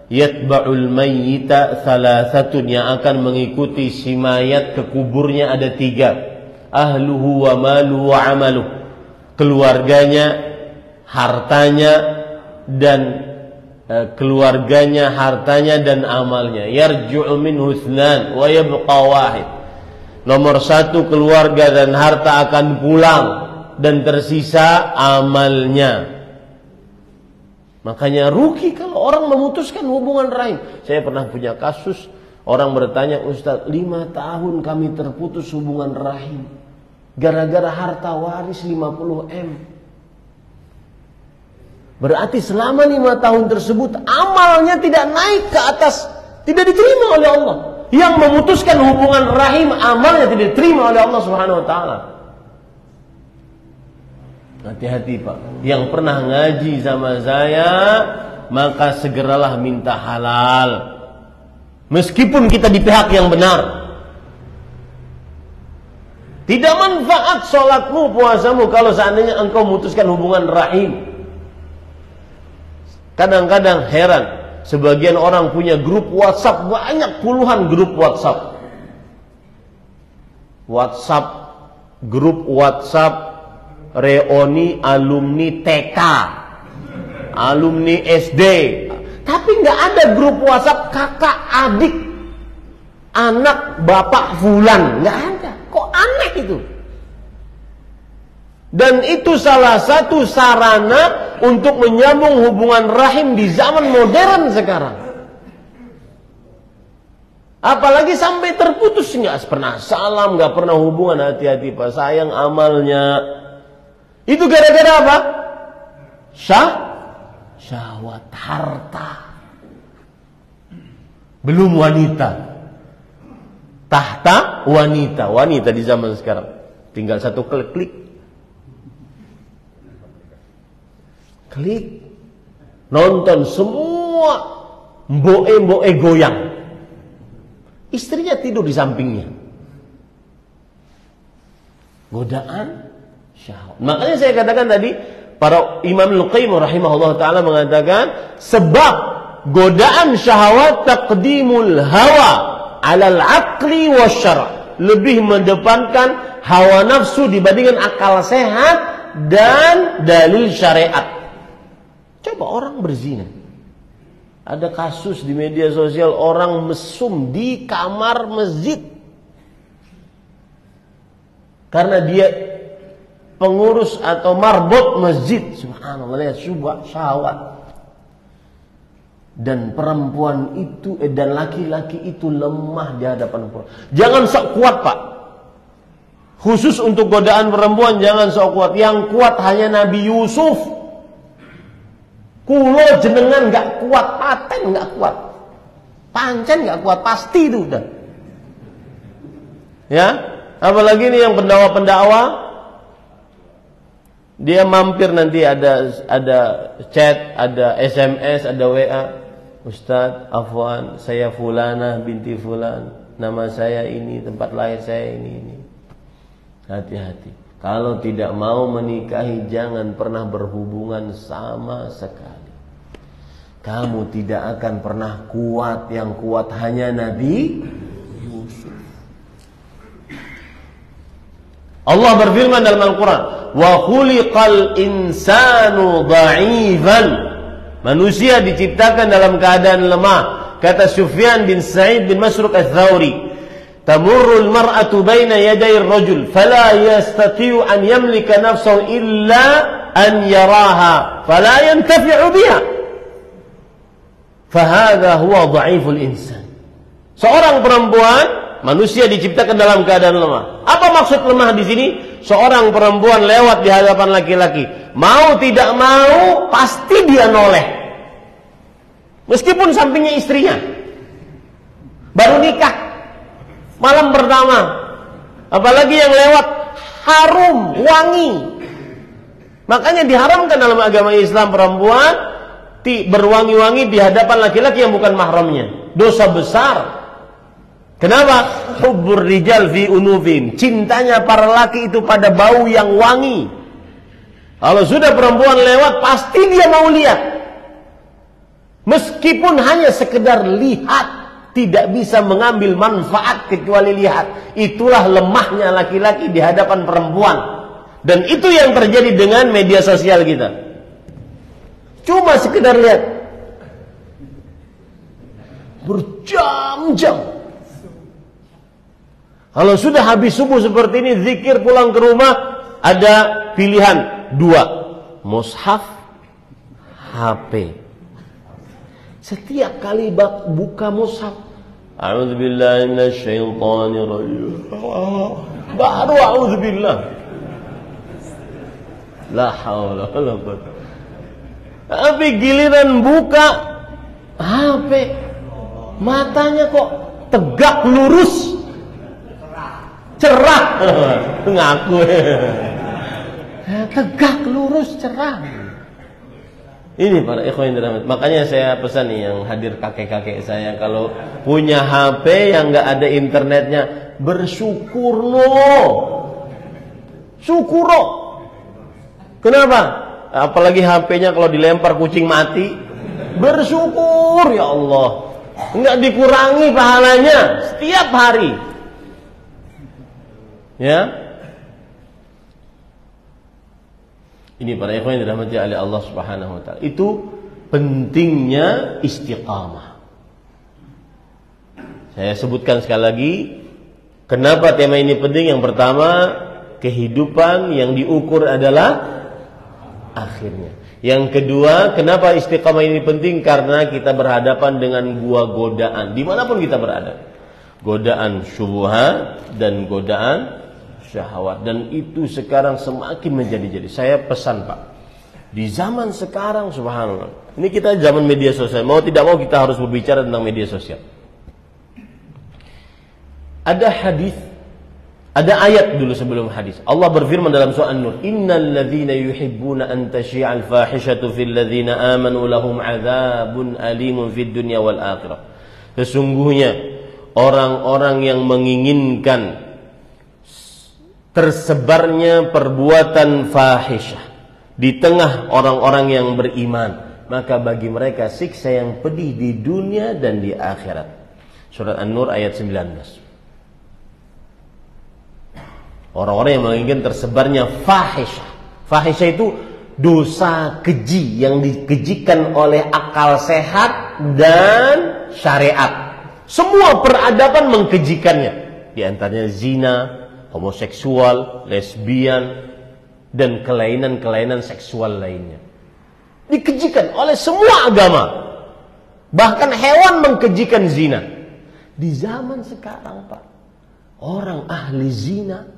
yatba'ul mayyita thalathatun, yang akan mengikuti si mayat ke kuburnya ada 3. Ahluhu wa maluhu wa amaluh. Keluarganya, hartanya dan amalnya. Yarju'u minhu ithnan wa yabqa wahid. Nomor 1 keluarga dan harta akan pulang dan tersisa amalnya. Makanya rugi kalau orang memutuskan hubungan rahim. Saya pernah punya kasus, orang bertanya, Ustaz, 5 tahun kami terputus hubungan rahim gara-gara harta waris 50M. Berarti selama 5 tahun tersebut amalnya tidak naik ke atas, tidak diterima oleh Allah. yang memutuskan hubungan rahim amalnya tidak diterima oleh Allah Subhanahu wa taala. Hati-hati Pak. Yang pernah ngaji sama saya, maka segeralah minta halal. Meskipun kita di pihak yang benar. Tidak manfaat sholatmu, puasamu kalau seandainya engkau memutuskan hubungan rahim. Kadang-kadang heran, sebagian orang punya grup WhatsApp, banyak puluhan grup WhatsApp. Grup WhatsApp reuni alumni TK, alumni SD. Tapi nggak ada grup WhatsApp kakak adik anak bapak fulan, nggak ada. Kok aneh itu? Dan itu salah satu sarana untuk menyambung hubungan rahim di zaman modern sekarang. Apalagi sampai terputus, nggak pernah salam, nggak pernah hubungan. Hati-hati Pak, sayang amalnya. Itu gara-gara apa? Syahwat harta. Belum wanita. Tahta wanita di zaman sekarang tinggal satu klik nonton semua mboe goyang, istrinya tidur di sampingnya. Godaan syahwat. Makanya saya katakan tadi, para Imam Al-Qayyim rahimahullah ta'ala mengatakan, sebab godaan syahwat taqdimul hawa alal aqli wasyara', lebih mendepankan hawa nafsu dibandingkan akal sehat dan dalil syariat. Coba orang berzina. Ada kasus di media sosial orang mesum di kamar masjid karena dia pengurus atau marbot masjid. Subhanallah, lihat syahwat. Dan perempuan itu dan laki-laki itu lemah di hadapan perempuan. Jangan sok kuat Pak. Khusus untuk godaan perempuan jangan sok kuat. Yang kuat hanya Nabi Yusuf. Kulo jenengan nggak kuat, paten nggak kuat, pancen nggak kuat, pasti itu udah. Ya, apalagi ini yang pendakwa, dia mampir nanti ada chat, ada SMS, ada WA. Ustadz, afwan, saya Fulanah binti Fulan, nama saya ini, tempat lahir saya ini. Hati-hati. Kalau tidak mau menikahi, jangan pernah berhubungan sama sekali. Kamu tidak akan pernah kuat. Yang kuat hanya Nabi Yusuf. Allah berfirman dalam Al-Quran, wa khuliqal insanu dha'ifan. Manusia diciptakan dalam keadaan lemah. Kata Sufyan bin Sa'id bin Masruq al-Thawri, tamurrul mar'atu baina yaday ar-rajul fala yastati'u an yamlika nafsahu illa an yaraha fala yantafi'u biha. Fahadha huwa dha'iful insan. Seorang perempuan, manusia diciptakan dalam keadaan lemah. Apa maksud lemah di sini? Seorang perempuan lewat di hadapan laki-laki, mau tidak mau pasti dia noleh. Meskipun sampingnya istrinya. Baru nikah, malam pertama. Apalagi yang lewat harum, wangi. Makanya diharamkan dalam agama Islam perempuan berwangi-wangi di hadapan laki-laki yang bukan mahramnya. Dosa besar. Kenapa? Hubbur rijal fi unufin. Cintanya para laki itu pada bau yang wangi. Kalau sudah perempuan lewat, pasti dia mau lihat. Meskipun hanya sekedar lihat, tidak bisa mengambil manfaat kecuali lihat. Itulah lemahnya laki-laki di hadapan perempuan. Dan itu yang terjadi dengan media sosial kita. Cuma sekedar lihat. Berjam-jam. Kalau sudah habis subuh seperti ini, zikir pulang ke rumah, ada pilihan 2. Mushaf, HP. Setiap kali buka mushaf, a'udzubillahi minasyaitonirrajim, baru a'udzubillah. La haula wala quwwata. Tapi giliran buka HP, matanya kok tegak lurus, cerah. Ngaku. Tegak lurus, cerah. Ini para ikhwan yang dirahmati. Makanya saya pesan nih yang hadir kakek-kakek saya, kalau punya HP yang nggak ada internetnya, bersyukur loh. Syukur loh. Kenapa? Apalagi HP-nya kalau dilempar kucing mati, bersyukur ya Allah. Nggak dikurangi pahalanya setiap hari. Ya. Ini para ikhwan yang dirahmati oleh Allah Subhanahu wa taala. Itu pentingnya istiqamah. Saya sebutkan sekali lagi kenapa tema ini penting. Yang pertama, kehidupan yang diukur adalah akhirnya. Yang kedua, kenapa istiqamah ini penting? Karena kita berhadapan dengan dua godaan dimanapun kita berada. Godaan syubhat dan godaan syahwat, dan itu sekarang semakin menjadi-jadi. Saya pesan Pak, di zaman sekarang subhanallah, ini kita zaman media sosial, mau tidak mau kita harus berbicara tentang media sosial. Ada hadis, ada ayat dulu sebelum hadis. Allah berfirman dalam surah An-Nur, innal ladzina yuhibbuna an tashi'al fahishatu fil ladzina amanu lahum adzabun alimun fid dunya wal akhirah. Sesungguhnya orang-orang yang menginginkan tersebarnya perbuatan fahisyah di tengah orang-orang yang beriman, maka bagi mereka siksa yang pedih di dunia dan di akhirat. Surat An-Nur ayat 19. Orang-orang yang menginginkan tersebarnya fahisyah. Fahisyah itu dosa keji yang dikejikan oleh akal sehat dan syariat. Semua peradaban mengkejikannya. Di antaranya zina, homoseksual, lesbian, dan kelainan-kelainan seksual lainnya. Dikejikan oleh semua agama. Bahkan hewan mengkejikan zina. Di zaman sekarang Pak, orang ahli zina,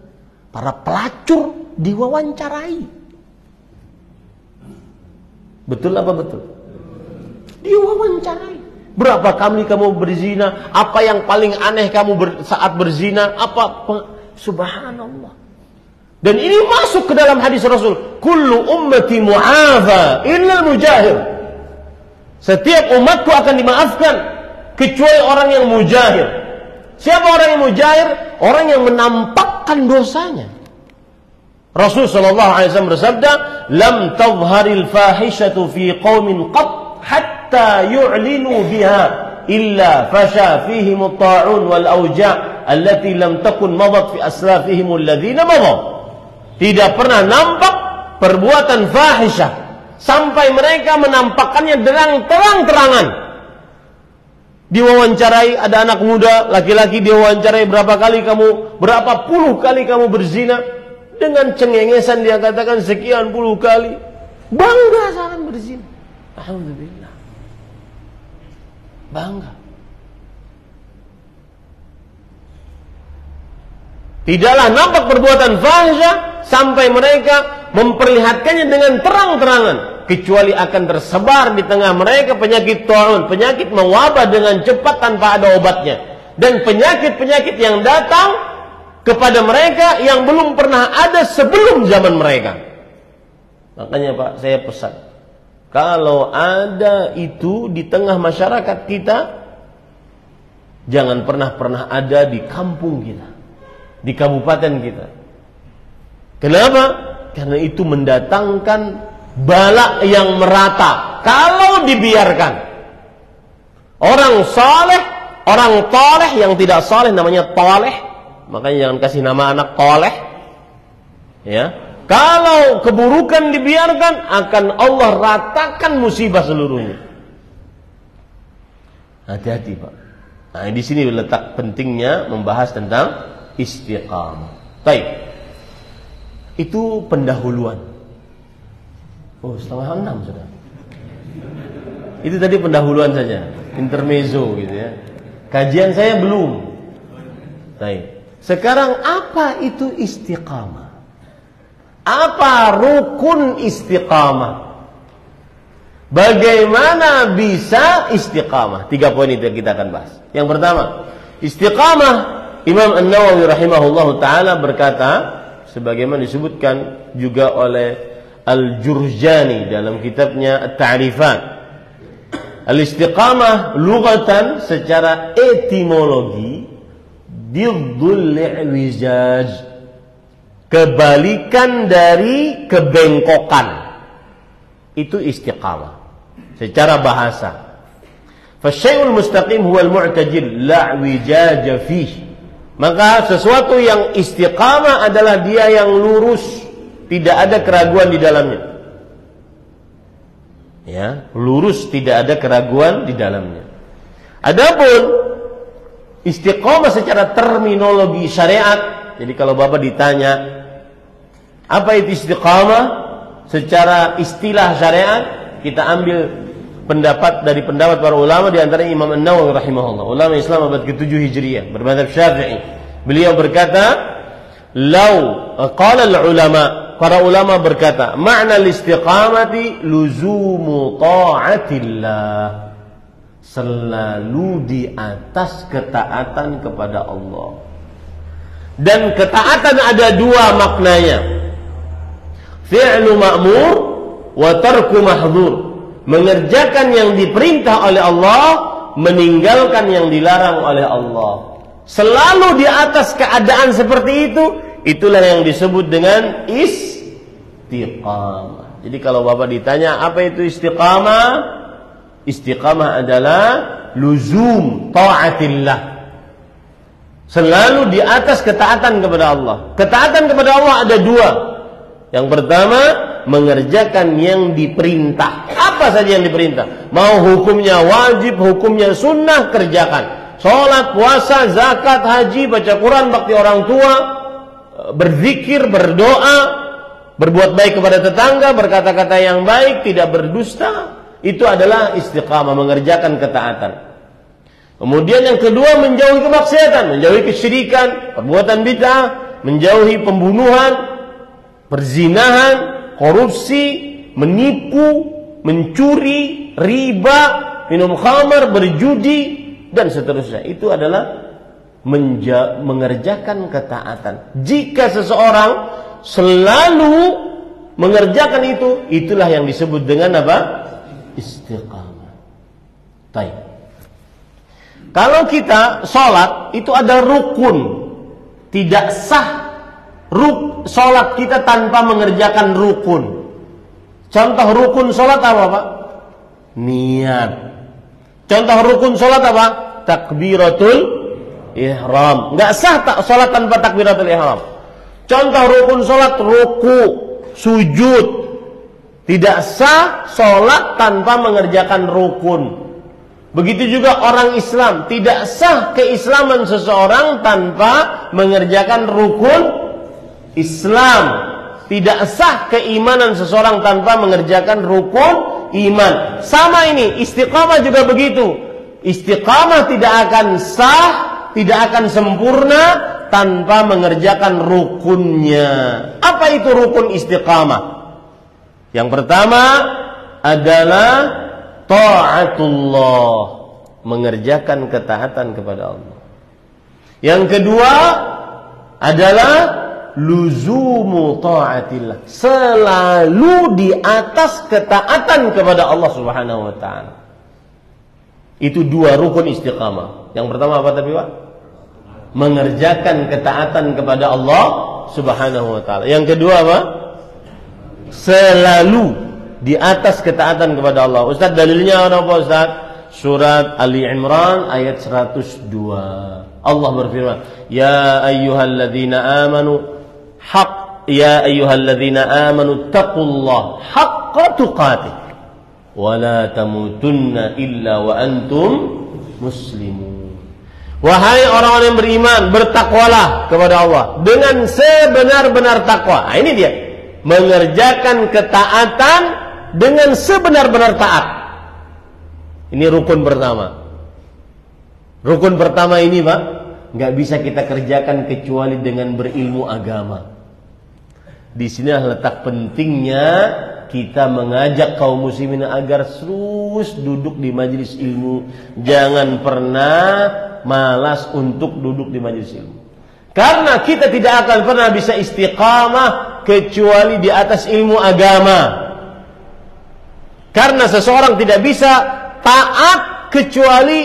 para pelacur diwawancarai. Betul apa betul? Diwawancarai. Berapa kali kamu berzina? Apa yang paling aneh kamu saat berzina? Subhanallah. Dan ini masuk ke dalam hadis Rasul, kullu ummati mu'afa illal mujahir. Setiap umatku akan dimaafkan kecuali orang yang mujahir. Siapa orang yang mujahir? Orang yang menampakkan dosanya. Rasul sallallahu alaihi wasallam bersabda, lam tadhharil fahishatu fi qaumin qat hatta yu'linu biha illa fasha fihim at-ta'un wal awja' allati lam takun madat fi aslafihim alladhina madat. Tidak pernah nampak perbuatan fahisyah sampai mereka menampakkannya terang-terangan. Diwawancarai, ada anak muda laki-laki diwawancarai, berapa puluh kali kamu berzina, dengan cengengesan dia katakan sekian puluh kali, bangga saat berzina. Alhamdulillah, bangga. Tidaklah nampak perbuatan fahisyah sampai mereka memperlihatkannya dengan terang-terangan, kecuali akan tersebar di tengah mereka penyakit ta'un, penyakit mewabah dengan cepat tanpa ada obatnya, dan penyakit-penyakit yang datang kepada mereka yang belum pernah ada sebelum zaman mereka. Makanya Pak, saya pesan, kalau ada itu di tengah masyarakat kita, jangan pernah ada di kampung kita, di kabupaten kita. Kenapa? Karena itu mendatangkan bala yang merata. Kalau dibiarkan, orang saleh, orang toleh, yang tidak saleh namanya toleh. Makanya jangan kasih nama anak toleh. Ya, kalau keburukan dibiarkan, akan Allah ratakan musibah seluruhnya. Hati-hati Pak. Nah, di sini letak pentingnya membahas tentang istiqamah. Baik. Itu pendahuluan. Oh, 5:30 sudah. Itu tadi pendahuluan saja, intermezzo gitu ya. Kajian saya belum. Baik. Sekarang apa itu istiqamah? Apa rukun istiqamah? Bagaimana bisa istiqamah? 3 poin itu yang kita akan bahas. Yang pertama, Istiqamah, Imam An-Nawawi rahimahullahu taala berkata, sebagaimana disebutkan juga oleh Al-Jurjani dalam kitabnya At-Ta'rifat. Al-istiqamah lughatan secara etimologi diddul i'wijaj, kebalikan dari kebengkokan. Itu istiqamah secara bahasa. Fasyai'ul mustaqim huwal mu'tajil la i'wijaja fihi. Maka sesuatu yang istiqamah adalah dia yang lurus, tidak ada keraguan di dalamnya. Ya, lurus, tidak ada keraguan di dalamnya. Adapun istiqamah secara terminologi syariat, jadi kalau Bapak ditanya apa itu istiqamah secara istilah syariat, kita ambil pendapat dari pendapat para ulama, di antara Imam An-Nawawi rahimahullah, ulama Islam abad ke-7 Hijriah, bermadzhab Syafi'i. Beliau berkata, qala al-ulama, para ulama berkata, makna istiqamati luzumu ta'atillah, selalu di atas ketaatan kepada Allah. Dan ketaatan ada dua maknanya, fi'lu ma'mur wa tarku mahdzur, mengerjakan yang diperintah oleh Allah, meninggalkan yang dilarang oleh Allah. Selalu di atas keadaan seperti itu, itulah yang disebut dengan istiqamah. Jadi kalau Bapak ditanya apa itu istiqamah, istiqamah adalah luzum ta'atillah, selalu di atas ketaatan kepada Allah. Ketaatan kepada Allah ada dua. Yang pertama, mengerjakan yang diperintah. Apa saja yang diperintah, mau hukumnya wajib, hukumnya sunnah, kerjakan. Sholat, puasa, zakat, haji, baca Quran, bakti orang tua, berzikir, berdoa, berbuat baik kepada tetangga, berkata-kata yang baik, tidak berdusta. Itu adalah istiqamah, mengerjakan ketaatan. Kemudian yang kedua, menjauhi kemaksiatan, menjauhi kesyirikan, perbuatan bid'ah, menjauhi pembunuhan, perzinahan, korupsi, menipu, mencuri, riba, minum khamar, berjudi, dan seterusnya. Itu adalah mengerjakan ketaatan. Jika seseorang selalu mengerjakan itu, itulah yang disebut dengan apa? Istiqamah. Baik. Kalau kita sholat, itu ada rukun. Tidak sah sholat kita tanpa mengerjakan rukun. Contoh rukun sholat apa, Pak? Niat. Contoh rukun sholat apa? Takbiratul ihram. Nggak sah sholat tanpa takbiratul ihram. Contoh rukun sholat, ruku, sujud. Tidak sah sholat tanpa mengerjakan rukun. Begitu juga orang Islam, tidak sah keislaman seseorang tanpa mengerjakan rukun Islam. Tidak sah keimanan seseorang tanpa mengerjakan rukun iman. Sama ini, istiqamah juga begitu. Istiqamah tidak akan sah, tidak akan sempurna tanpa mengerjakan rukunnya. Apa itu rukun istiqamah? Yang pertama adalah ta'atullah, mengerjakan ketaatan kepada Allah. Yang kedua adalah luzumu ta'atillah, selalu di atas ketaatan kepada Allah Subhanahu wa taala. Itu dua rukun istiqamah. Yang pertama apa tadi, Pak? Mengerjakan ketaatan kepada Allah Subhanahu wa taala. Yang kedua apa? Selalu di atas ketaatan kepada Allah. Ustaz, dalilnya apa, Ustaz? Surat Ali Imran ayat 102. Allah berfirman, "Ya ayyuhalladzina amanu ya ayyuhalladzina amanu taqullaha haqqa tuqatih wa la tamutunna illa wa antum muslimun." Wahai orang-orang yang beriman, bertakwalah kepada Allah dengan sebenar-benar takwa. Nah, ini dia, mengerjakan ketaatan dengan sebenar-benar taat. Ini rukun pertama. Rukun pertama ini, Pak, nggak bisa kita kerjakan kecuali dengan berilmu agama. Di sini letak pentingnya kita mengajak kaum muslimin agar terus duduk di majelis ilmu. Jangan pernah malas untuk duduk di majelis ilmu. Karena kita tidak akan pernah bisa istiqamah kecuali di atas ilmu agama. Karena seseorang tidak bisa taat kecuali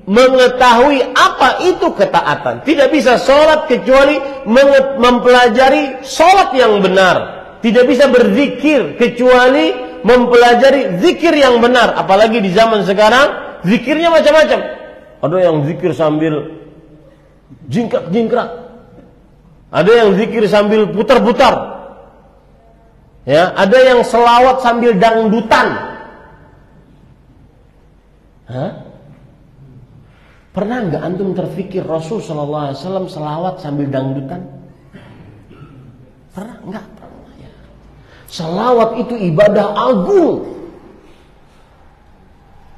mengetahui apa itu ketaatan. Tidak bisa sholat kecuali mempelajari sholat yang benar. Tidak bisa berzikir kecuali mempelajari zikir yang benar. Apalagi di zaman sekarang zikirnya macam-macam. Ada yang zikir sambil jingkrak-jingkrak, ada yang zikir sambil putar-putar, ya, ada yang selawat sambil dangdutan. Pernah nggak antum terfikir Rasul Sallallahu Alaihi Wasallam selawat sambil dangdutan? Pernah nggak? Ya. Selawat itu ibadah agung.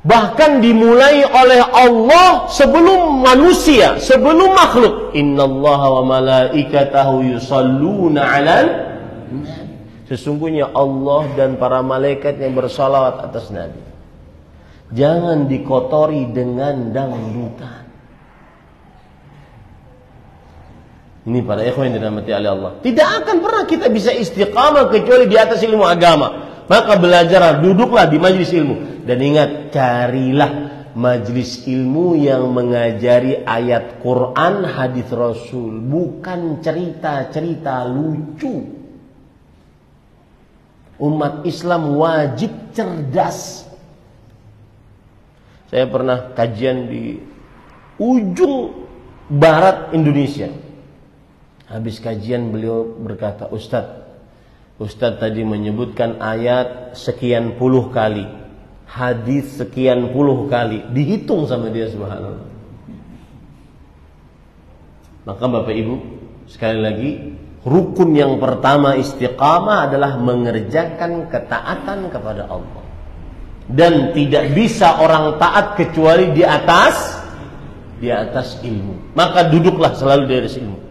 Bahkan dimulai oleh Allah sebelum manusia, sebelum makhluk. Innallaha wa malaikatahu yusalluna 'alan nabi. Sesungguhnya Allah dan para malaikat yang bersalawat atas Nabi. Jangan dikotori dengan dangdutan. Ini para ikhwan yang dirahmati oleh Allah. Tidak akan pernah kita bisa istiqamah kecuali di atas ilmu agama. Maka belajarlah, duduklah di majelis ilmu. Dan ingat, carilah majelis ilmu yang mengajari ayat Quran, hadis Rasul, bukan cerita-cerita lucu. Umat Islam wajib cerdas. Saya pernah kajian di ujung barat Indonesia. Habis kajian beliau berkata, Ustadz tadi menyebutkan ayat sekian puluh kali, hadis sekian puluh kali, dihitung sama dia, subhanallah. Maka Bapak Ibu, sekali lagi, rukun yang pertama istiqamah adalah mengerjakan ketaatan kepada Allah. Dan tidak bisa orang taat kecuali di atas ilmu. Maka duduklah selalu di atas ilmu.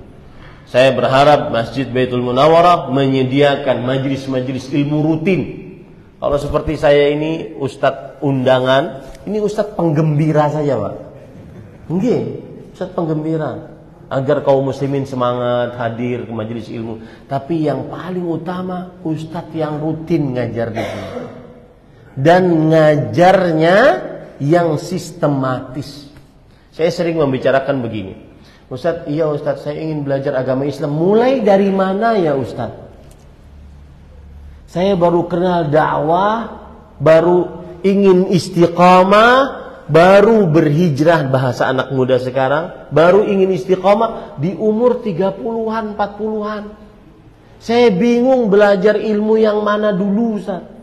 Saya berharap Masjid Baitul Munawwarah menyediakan majelis-majelis ilmu rutin. Kalau seperti saya ini ustadz undangan, ini ustadz penggembira saja, Pak. Nggih, ustadz penggembira. Agar kaum muslimin semangat hadir ke majelis ilmu. Tapi yang paling utama, ustadz yang rutin ngajar di sini. Dan ngajarnya yang sistematis. Saya sering membicarakan begini. Ustadz, iya Ustadz, saya ingin belajar agama Islam. Mulai dari mana ya Ustadz? Saya baru kenal dakwah, baru ingin istiqamah, baru berhijrah, bahasa anak muda sekarang, baru ingin istiqamah di umur 30-an, 40-an. Saya bingung belajar ilmu yang mana dulu Ustadz.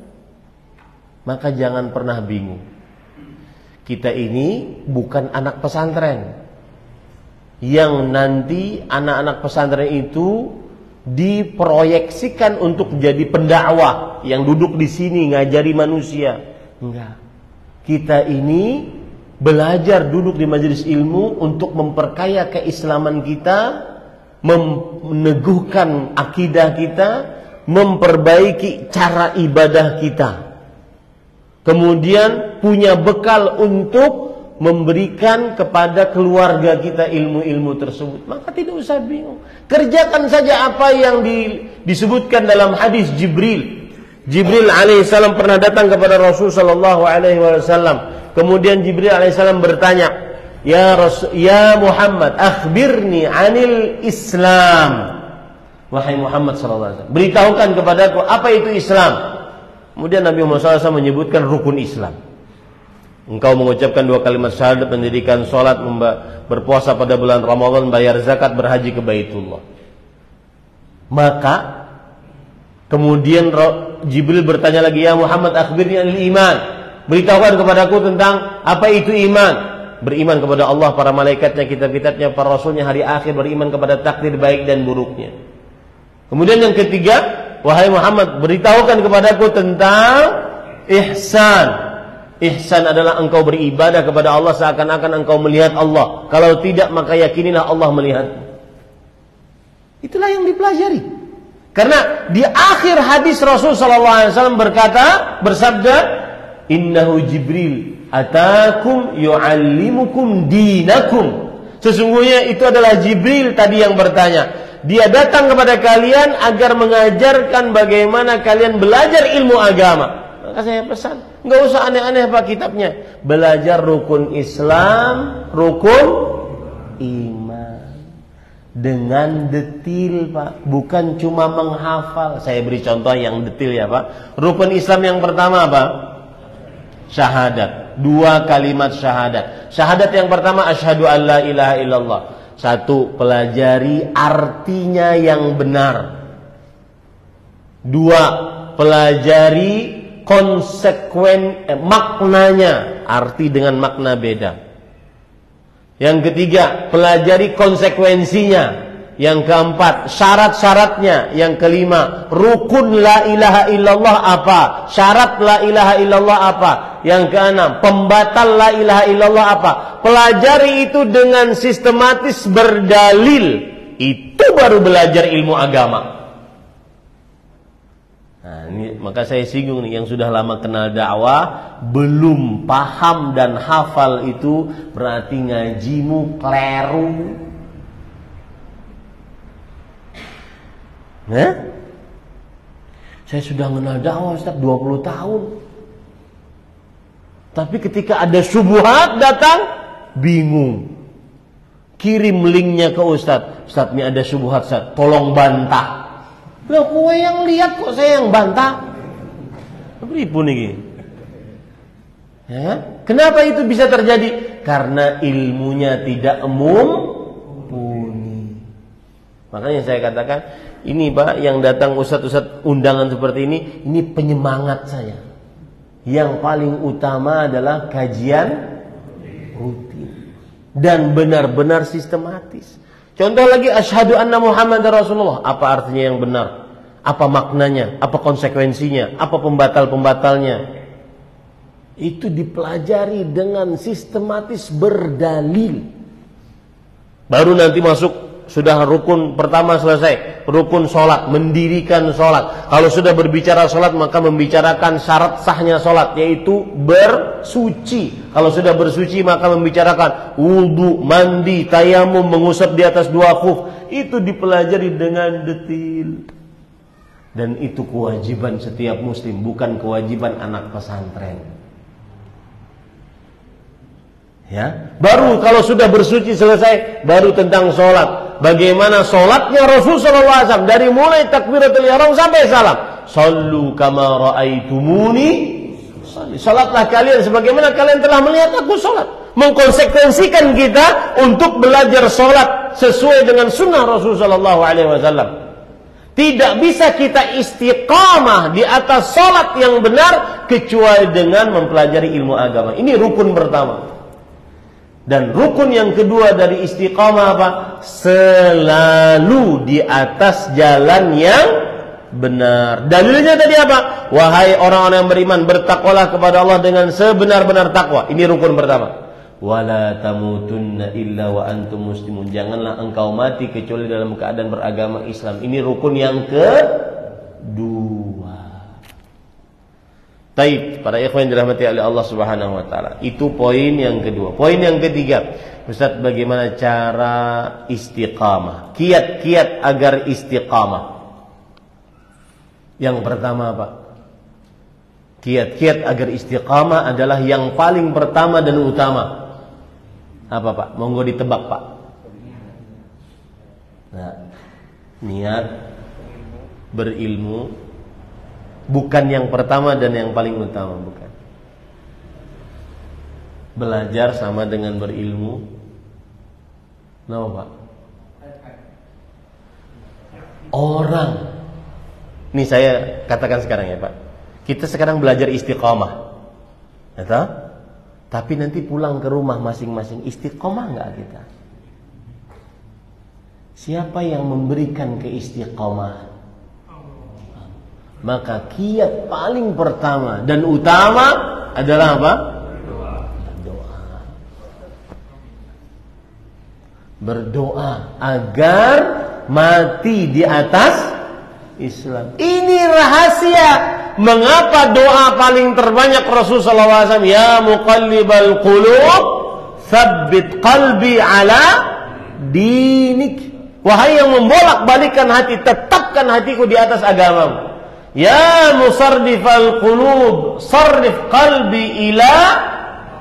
Maka jangan pernah bingung. Kita ini bukan anak pesantren yang nanti anak-anak pesantren itu diproyeksikan untuk jadi pendakwah yang duduk di sini ngajari manusia. Enggak. Kita ini belajar duduk di majelis ilmu untuk memperkaya keislaman kita, meneguhkan akidah kita, memperbaiki cara ibadah kita. Kemudian punya bekal untuk memberikan kepada keluarga kita ilmu-ilmu tersebut. Maka tidak usah bingung. Kerjakan saja apa yang disebutkan dalam hadis Jibril. Jibril alaihissalam pernah datang kepada Rasul sallallahu alaihi wasallam. Kemudian Jibril alaihissalam bertanya, Ya Muhammad, akhbirni anil Islam. Wahai Muhammad sallallahu alaihi wasallam, beritahukan kepadaku apa itu Islam. Kemudian Nabi Muhammad SAW menyebutkan rukun Islam. Engkau mengucapkan 2 kalimat syahadat, mendirikan sholat, berpuasa pada bulan Ramadan, bayar zakat, berhaji ke Baitullah. Maka kemudian Jibril bertanya lagi, Ya Muhammad, akhbirni anil iman. Beritahukan kepadaku tentang apa itu iman. Beriman kepada Allah, para malaikatnya, kitab-kitabnya, para rasulnya, hari akhir, beriman kepada takdir baik dan buruknya. Kemudian yang ketiga, wahai Muhammad, beritahukan kepadaku tentang ihsan. Ihsan adalah engkau beribadah kepada Allah seakan-akan engkau melihat Allah. Kalau tidak, maka yakinilah Allah melihat. Itulah yang dipelajari. Karena di akhir hadis Rasul sallallahu alaihi wasallam bersabda, "Innahu Jibril atakum yu'allimukum dinakum." Sesungguhnya itu adalah Jibril tadi yang bertanya. Dia datang kepada kalian agar mengajarkan bagaimana kalian belajar ilmu agama. Maka saya pesan, nggak usah aneh-aneh Pak kitabnya. Belajar rukun Islam, rukun iman. Dengan detil Pak, bukan cuma menghafal. Saya beri contoh yang detil ya Pak. Rukun Islam yang pertama apa? Syahadat. 2 kalimat syahadat. Syahadat yang pertama, asyhadu an la ilaha illallah. 1, pelajari artinya yang benar. 2, pelajari maknanya, arti dengan makna beda. Yang ketiga, pelajari konsekuensinya. Yang keempat, syarat-syaratnya. Yang kelima, rukun la ilaha illallah apa? Syarat la ilaha illallah apa? Yang keenam, pembatal la ilaha illallah apa? Pelajari itu dengan sistematis berdalil. Itu baru belajar ilmu agama. Nah, ini maka saya singgung nih, yang sudah lama kenal dakwah belum paham dan hafal itu berarti ngajimu kleru. Saya sudah kenal dakwah Ustaz 20 tahun. Tapi ketika ada syubhat datang, bingung. Kirim linknya ke Ustaz. Ustaz, ini ada syubhat Ustaz, tolong bantah. Lah kowe yang lihat kok saya yang bantah. Pripun iki? Ya? Kenapa itu bisa terjadi? Karena ilmunya tidak mumpuni. Makanya saya katakan, ini Pak yang datang ustaz-ustaz undangan seperti ini penyemangat saya. Yang paling utama adalah kajian rutin dan benar-benar sistematis. Contoh lagi, asyhadu anna Muhammadar Rasulullah. Apa artinya yang benar? Apa maknanya? Apa konsekuensinya? Apa pembatal-pembatalnya? Itu dipelajari dengan sistematis berdalil. Baru nanti masuk. Sudah rukun pertama selesai, rukun sholat, mendirikan sholat. Kalau sudah berbicara sholat, maka membicarakan syarat sahnya sholat, yaitu bersuci. Kalau sudah bersuci, maka membicarakan wudu, mandi, tayamum, mengusap di atas 2 khuf. Itu dipelajari dengan detil. Dan itu kewajiban setiap muslim, bukan kewajiban anak pesantren. Ya, baru kalau sudah bersuci selesai, baru tentang sholat. Bagaimana sholatnya Rasulullah SAW dari mulai takbiratul ihram sampai salam. Sallu kama ra'aitumuni. Sholatlah kalian sebagaimana kalian telah melihat aku sholat. Mengkonsekuensikan kita untuk belajar sholat sesuai dengan sunnah Rasulullah SAW. Tidak bisa kita istiqamah di atas sholat yang benar kecuali dengan mempelajari ilmu agama. Ini rukun pertama. Dan rukun yang kedua dari istiqamah apa? Selalu di atas jalan yang benar. Dalilnya tadi apa? Wahai orang-orang yang beriman, bertakwalah kepada Allah dengan sebenar-benar takwa. Ini rukun pertama. Wala tamutunna illa wa antum muslimun. Janganlah engkau mati kecuali dalam keadaan beragama Islam. Ini rukun yang kedua. Taib, para ikhwan dirahmati oleh Allah Subhanahu wa taala. Itu poin yang kedua. Poin yang ketiga, Ustaz, bagaimana cara istiqamah? Kiat-kiat agar istiqamah. Yang pertama, Pak. Kiat-kiat agar istiqamah adalah yang paling pertama dan utama. Apa, Pak? Monggo ditebak, Pak. Nah, niat, berilmu. Bukan yang pertama dan yang paling utama, bukan. Belajar sama dengan berilmu. Kenapa, Pak? Orang. Ini saya katakan sekarang ya, Pak. Kita sekarang belajar istiqamah. Betul? Tapi nanti pulang ke rumah masing-masing istiqamah enggak kita? Siapa yang memberikan keistiqamahan? Maka kiat paling pertama dan utama adalah apa? Berdoa. Berdoa agar mati di atas Islam. Ini rahasia mengapa doa paling terbanyak Rasulullah SAW, ya muqallibal qulub tsabbit qalbi ala dinik. Wahai yang membolak-balikkan hati, tetapkan hatiku di atas agamamu. Ya musarrifal qulub sarrif qalbi ila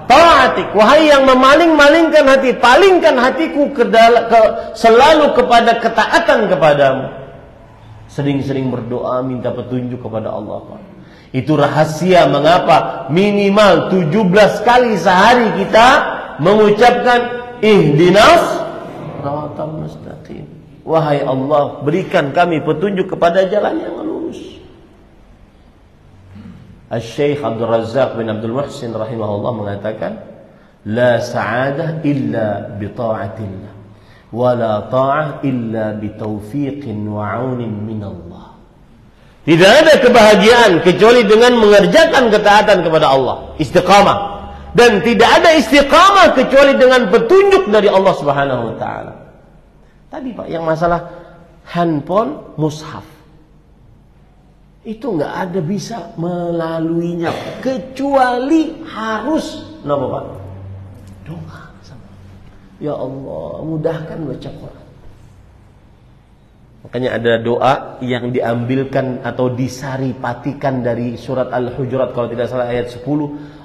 ta'atik. Wahai yang memaling-malingkan hati, palingkan hatiku selalu kepada ketaatan kepadamu. Sering-sering berdoa minta petunjuk kepada Allah, Pak. Itu rahasia mengapa minimal 17 kali sehari kita mengucapkan ihdinas siratal mustaqim. Wahai Allah, berikan kami petunjuk kepada jalan yang lurus. Al-Syeikh Abdul Razak bin Abdul Muhsin rahimahullah mengatakan, la sa'adah illa bi ta'atillah, wa la ta'ah illa bi taufiqin wa 'aunin min Allah. Tidak ada kebahagiaan kecuali dengan mengerjakan ketaatan kepada Allah, istiqamah. Dan tidak ada istiqamah kecuali dengan petunjuk dari Allah Subhanahu wa taala. Tadi Pak, yang masalah handphone, mushaf, itu nggak ada bisa melaluinya kecuali harus apa Pak? Doa. Ya Allah, mudahkan baca Quran. Makanya ada doa yang diambilkan atau disaripatikan dari surat Al-Hujurat, kalau tidak salah ayat 10.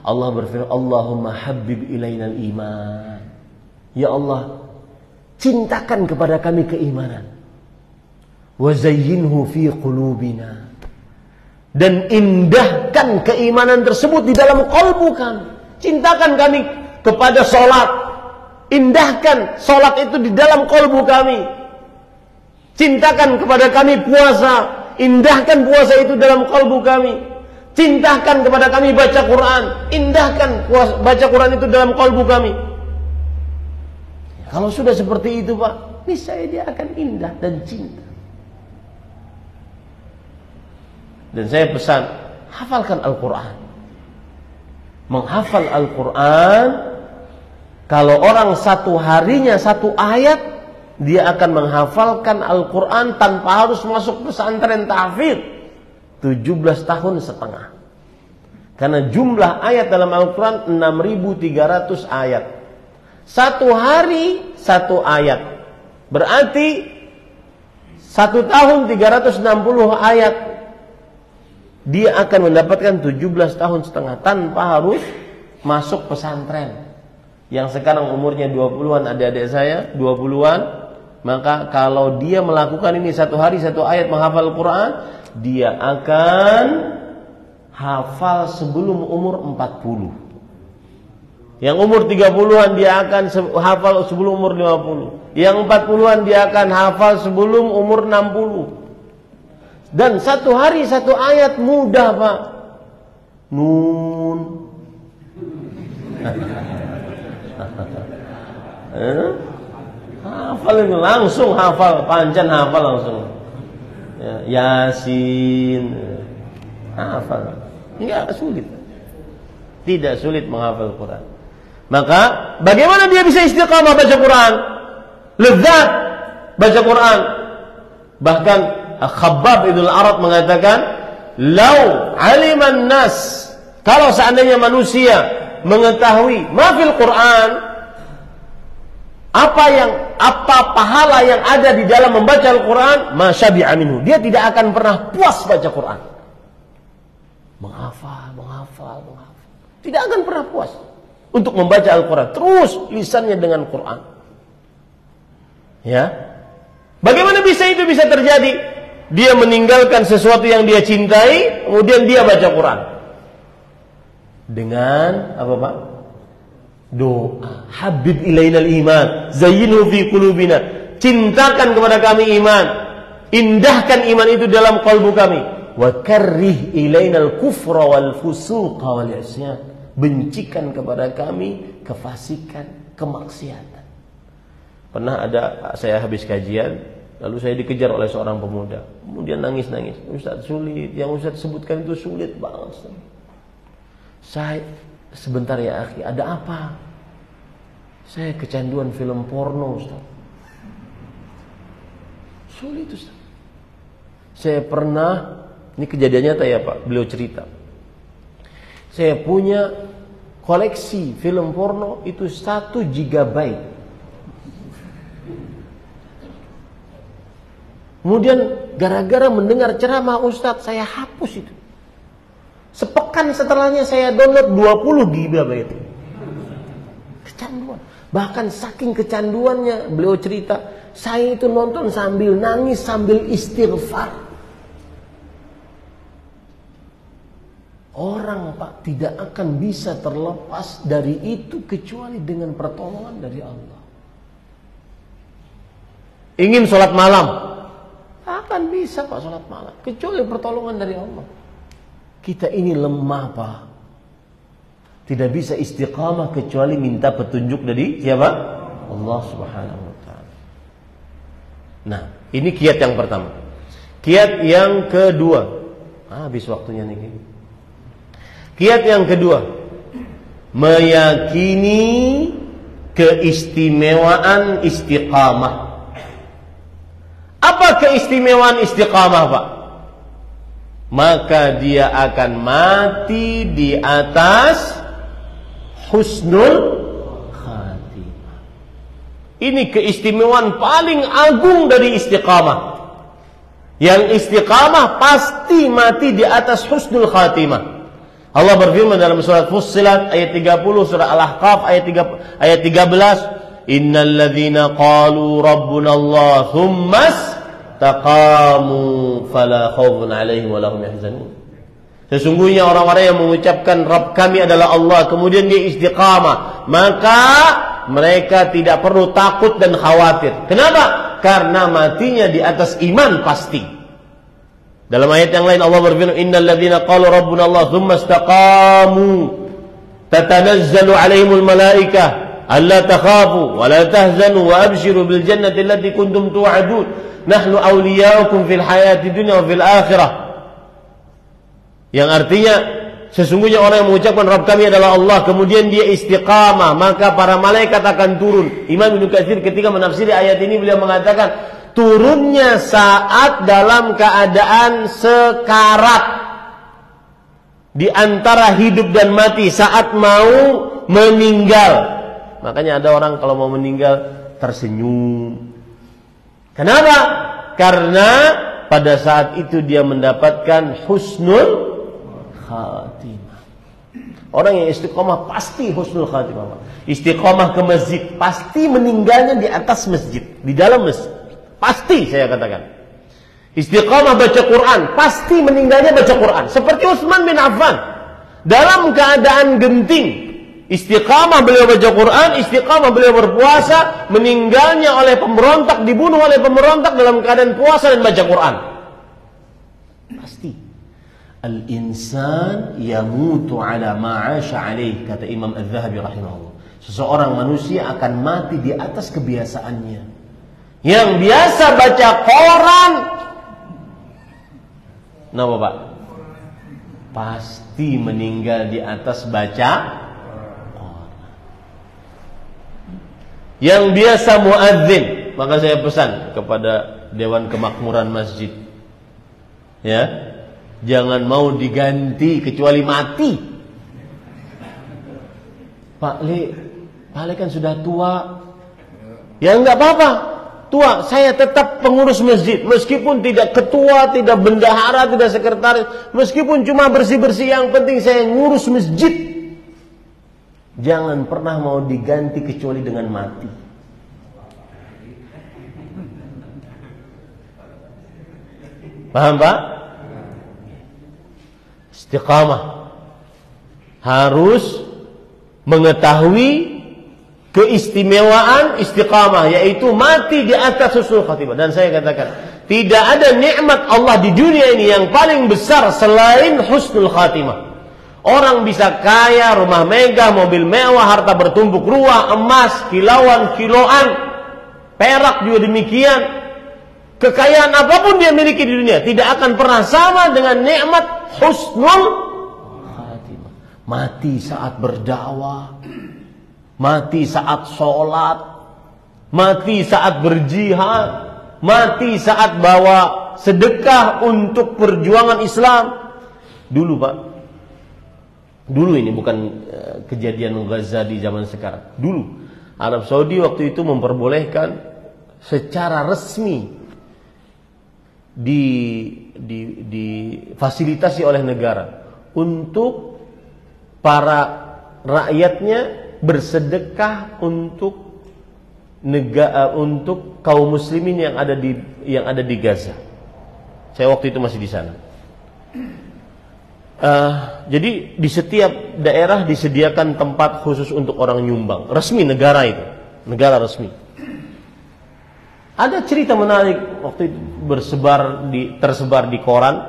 Allah berfirman, Allahumma habbib ilainal iman. Ya Allah, cintakan kepada kami keimanan. Wa zayyinhu fi qulubina. Dan indahkan keimanan tersebut di dalam qalbu kami. Cintakan kami kepada salat. Indahkan salat itu di dalam qalbu kami. Cintakan kepada kami puasa. Indahkan puasa itu dalam qalbu kami. Cintakan kepada kami baca Quran. Indahkan baca Quran itu dalam qalbu kami. Kalau sudah seperti itu Pak, niscaya dia akan indah dan cinta. Dan saya pesan, hafalkan Al-Quran. Menghafal Al-Quran, kalau orang satu harinya satu ayat, dia akan menghafalkan Al-Quran tanpa harus masuk pesantren tahfidz 17 tahun setengah. Karena jumlah ayat dalam Al-Quran 6.300 ayat. Satu hari satu ayat, berarti 1 tahun 360 ayat. Dia akan mendapatkan 17 tahun setengah tanpa harus masuk pesantren. Yang sekarang umurnya 20-an, adik-adik saya 20-an, maka kalau dia melakukan ini satu hari satu ayat menghafal Quran, dia akan hafal sebelum umur 40. Yang umur 30-an dia akan hafal sebelum umur 50. Yang 40-an dia akan hafal sebelum umur 60. Dan satu hari satu ayat mudah Pak. Nun. Hafal itu langsung hafal, pancan hafal langsung. Yasin. Hafal. Enggak sulit. Tidak sulit menghafal Quran. Maka bagaimana dia bisa istiqamah baca Quran? Lezat baca Quran. Bahkan Khabbab ibn al-Arat mengatakan, "Lau 'aliman nas", kalau seandainya manusia mengetahui mafil Quran, apa pahala yang ada di dalam membaca Al-Quran, masyabi'a minhu, dia tidak akan pernah puas baca Quran. Menghafal. Tidak akan pernah puas untuk membaca Al-Quran. Terus lisannya dengan Quran. Ya. Bagaimana bisa itu bisa terjadi? Dia meninggalkan sesuatu yang dia cintai, kemudian dia baca Quran. Dengan apa Pak? Doa. Habib ilainal iman, zayyinhu fi qulubina. Cintakan kepada kami iman. Indahkan iman itu dalam kalbu kami. Wa karrih ilainal kufra wal fusuqa wal isyan. Bencikan kepada kami kefasikan, kemaksiatan. Pernah ada saya habis kajian, lalu saya dikejar oleh seorang pemuda. Kemudian nangis-nangis. Ustaz, sulit. Yang Ustaz sebutkan itu sulit banget, Ustaz. Saya, sebentar ya akhi, ada apa? Saya kecanduan film porno, Ustaz. Sulit, Ustaz. Saya pernah, ini kejadian nyata ya Pak, beliau cerita. Saya punya koleksi film porno itu 1 GB. Kemudian gara-gara mendengar ceramah Ustadz, saya hapus itu. Sepekan setelahnya saya download 20 GB itu. Kecanduan. Bahkan saking kecanduannya, beliau cerita, saya itu nonton sambil nangis, sambil istighfar. Orang Pak tidak akan bisa terlepas dari itu kecuali dengan pertolongan dari Allah. Ingin sholat malam, akan bisa Pak sholat malam kecuali pertolongan dari Allah. Kita ini lemah Pak, tidak bisa istiqamah kecuali minta petunjuk dari siapa? Allah Subhanahu wa ta'ala. Nah, ini kiat yang pertama. Kiat yang kedua, habis waktunya nih. Kiat yang kedua, meyakini keistimewaan istiqamah. Apa keistimewaan istiqamah Pak? Maka dia akan mati di atas husnul khatimah. Ini keistimewaan paling agung dari istiqamah. Yang istiqamah pasti mati di atas husnul khatimah. Allah berfirman dalam surat Fussilat ayat 30, surah Al-Ahqaf ayat 13, innal ladzina qalu rabbuna Allah tsummas taqamu fala khaufun 'alaihim wa lahum yahzanun. Sesungguhnya orang-orang yang mengucapkan Rabb kami adalah Allah, kemudian dia istiqamah, maka mereka tidak perlu takut dan khawatir. Kenapa? Karena matinya di atas iman pasti. Dalam ayat yang lain Allah berfirman, innal ladzina qalu rabbuna Allah tsumma istaqamu tatanazzalu 'alaihimul malaikah alla takhafu wa la tahzanu wa abshiru bil jannati allati kuntum tu'adun. Nahnu awliyaukum fil hayati dunya wa fil akhirah. Yang artinya sesungguhnya orang yang mengucapkan Rabb kami adalah Allah, kemudian dia istiqamah, maka para malaikat akan turun. Imam Ibnu Katsir ketika menafsiri ayat ini beliau mengatakan turunnya saat dalam keadaan sekarat, di antara hidup dan mati, saat mau meninggal. Makanya ada orang kalau mau meninggal tersenyum. Kenapa? Karena pada saat itu dia mendapatkan husnul khatimah. Orang yang istiqomah pasti husnul khatimah. Istiqomah ke masjid pasti meninggalnya di atas masjid, di dalam masjid. Pasti saya katakan. Istiqomah baca Quran pasti meninggalnya baca Quran. Seperti Utsman bin Affan, dalam keadaan genting istiqamah beliau baca Quran, istiqamah beliau berpuasa, meninggalnya oleh pemberontak, dibunuh oleh pemberontak dalam keadaan puasa dan baca Quran. Pasti. Al-insan yamutu ala ma'asha alaih, kata Imam Az-Zahabi rahimahullah. Seseorang manusia akan mati di atas kebiasaannya. Yang biasa baca koran, kenapa Pak? Pasti meninggal di atas baca. Yang biasa muadzin, maka saya pesan kepada Dewan Kemakmuran Masjid, ya, jangan mau diganti kecuali mati. Pak Le kan sudah tua, ya enggak apa-apa, tua, saya tetap pengurus masjid, meskipun tidak ketua, tidak bendahara, tidak sekretaris, meskipun cuma bersih-bersih, yang penting saya ngurus masjid. Jangan pernah mau diganti kecuali dengan mati. Paham Pak? Istiqamah harus mengetahui keistimewaan istiqamah, yaitu mati di atas husnul khatimah. Dan saya katakan, tidak ada nikmat Allah di dunia ini yang paling besar selain husnul khatimah. Orang bisa kaya, rumah megah, mobil mewah, harta bertumpuk ruah, emas, kilauan, kiloan, perak juga demikian. Kekayaan apapun dia miliki di dunia tidak akan pernah sama dengan nikmat husnul khatimah. Mati saat berdakwah, mati saat sholat, mati saat berjihad, mati saat bawa sedekah untuk perjuangan Islam. Dulu Pak, dulu ini bukan kejadian Gaza di zaman sekarang. Dulu Arab Saudi waktu itu memperbolehkan secara resmi difasilitasi oleh negara untuk para rakyatnya bersedekah untuk untuk kaum muslimin yang ada di Gaza. Saya waktu itu masih di sana. Jadi di setiap daerah disediakan tempat khusus untuk orang nyumbang. Resmi negara itu, negara resmi. Ada cerita menarik waktu itu tersebar di koran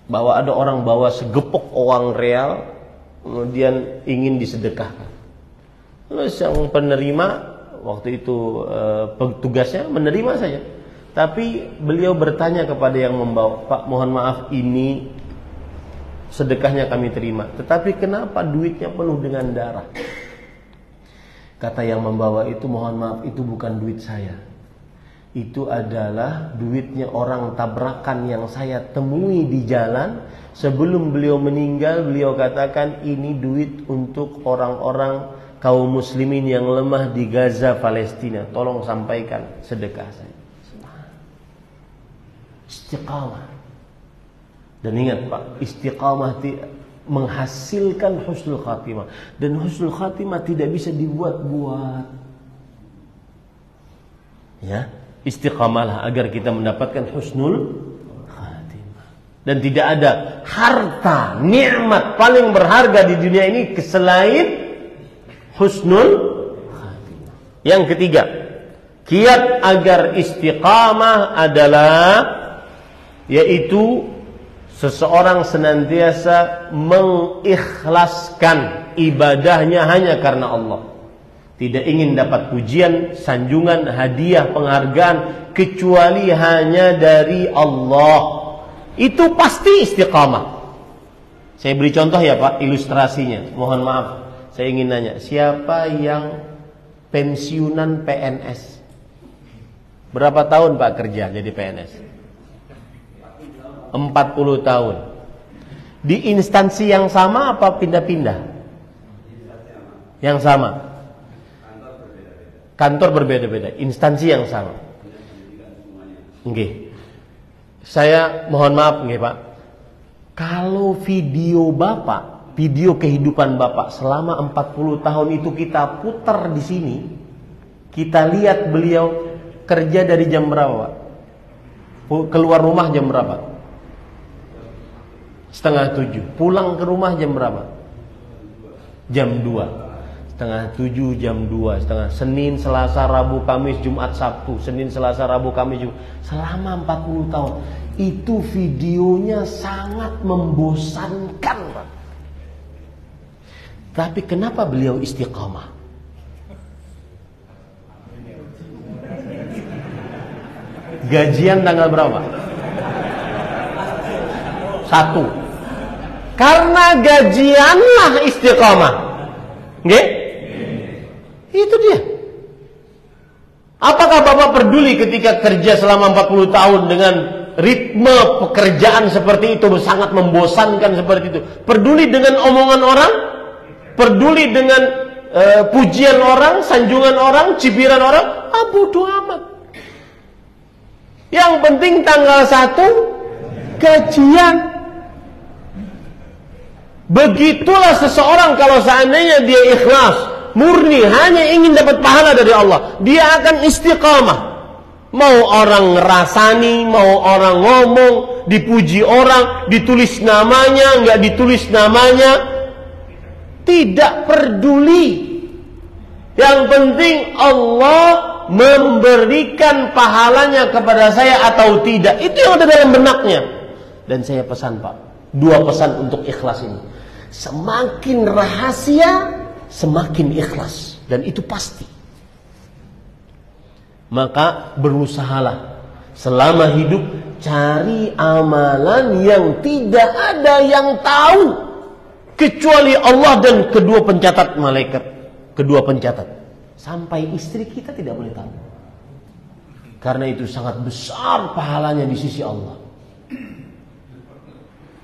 bahwa ada orang bawa segepok uang real kemudian ingin disedekahkan. Terus yang penerima waktu itu petugasnya menerima saja. Tapi beliau bertanya kepada yang membawa, "Pak, mohon maaf, ini sedekahnya kami terima. Tetapi kenapa duitnya penuh dengan darah?" Kata yang membawa itu, "Mohon maaf, itu bukan duit saya. Itu adalah duitnya orang tabrakan yang saya temui di jalan. Sebelum beliau meninggal, beliau katakan ini duit untuk orang-orang kaum muslimin yang lemah di Gaza, Palestina. Tolong sampaikan sedekah saya." Istiqamah. Dan ingat Pak, istiqamah menghasilkan husnul khatimah. Dan husnul khatimah tidak bisa dibuat-buat. Ya, istiqamalah agar kita mendapatkan husnul khatimah. Dan tidak ada harta, nikmat paling berharga di dunia ini selain husnul khatimah. Yang ketiga, kiat agar istiqamah adalah yaitu seseorang senantiasa mengikhlaskan ibadahnya hanya karena Allah. Tidak ingin dapat pujian, sanjungan, hadiah, penghargaan kecuali hanya dari Allah. Itu pasti istiqamah. Saya beri contoh ya Pak, ilustrasinya. Mohon maaf, saya ingin nanya, siapa yang pensiunan PNS? Berapa tahun Pak kerja jadi PNS? 40 tahun. Di instansi yang sama apa pindah-pindah? Yang sama. Kantor berbeda-beda, instansi yang sama. Nggih. Saya mohon maaf nggih Pak. Kalau video Bapak, video kehidupan Bapak selama 40 tahun itu kita putar di sini, kita lihat beliau kerja dari jam berapa Pak? Keluar rumah jam berapa? 6:30. Pulang ke rumah jam berapa? Jam 2. 6:30, jam 2, setengah. Senin, Selasa, Rabu, Kamis, Jumat, Sabtu. Senin, Selasa, Rabu, Kamis, Jumat. Selama 40 tahun. Itu videonya sangat membosankan Pak. Tapi kenapa beliau istiqamah? Gajian tanggal berapa? 1. Karena gajianlah istiqamah. Nggih? Itu dia. Apakah Bapak peduli ketika kerja selama 40 tahun dengan ritme pekerjaan seperti itu, sangat membosankan seperti itu? Peduli dengan omongan orang? Peduli dengan pujian orang, sanjungan orang, cibiran orang? Bodoh amat. Yang penting tanggal 1 gajian. Begitulah seseorang kalau seandainya dia ikhlas, murni, hanya ingin dapat pahala dari Allah, dia akan istiqamah. Mau orang ngerasani, mau orang ngomong, dipuji orang, ditulis namanya, enggak ditulis namanya, tidak peduli. Yang penting Allah memberikan pahalanya kepada saya atau tidak. Itu yang ada dalam benaknya. Dan saya pesan Pak, 2 pesan untuk ikhlas ini. Semakin rahasia, semakin ikhlas. Dan itu pasti. Maka berusahalah selama hidup, cari amalan yang tidak ada yang tahu kecuali Allah dan kedua pencatat malaikat. Kedua pencatat. Sampai istri kita tidak boleh tahu. Karena itu sangat besar pahalanya di sisi Allah.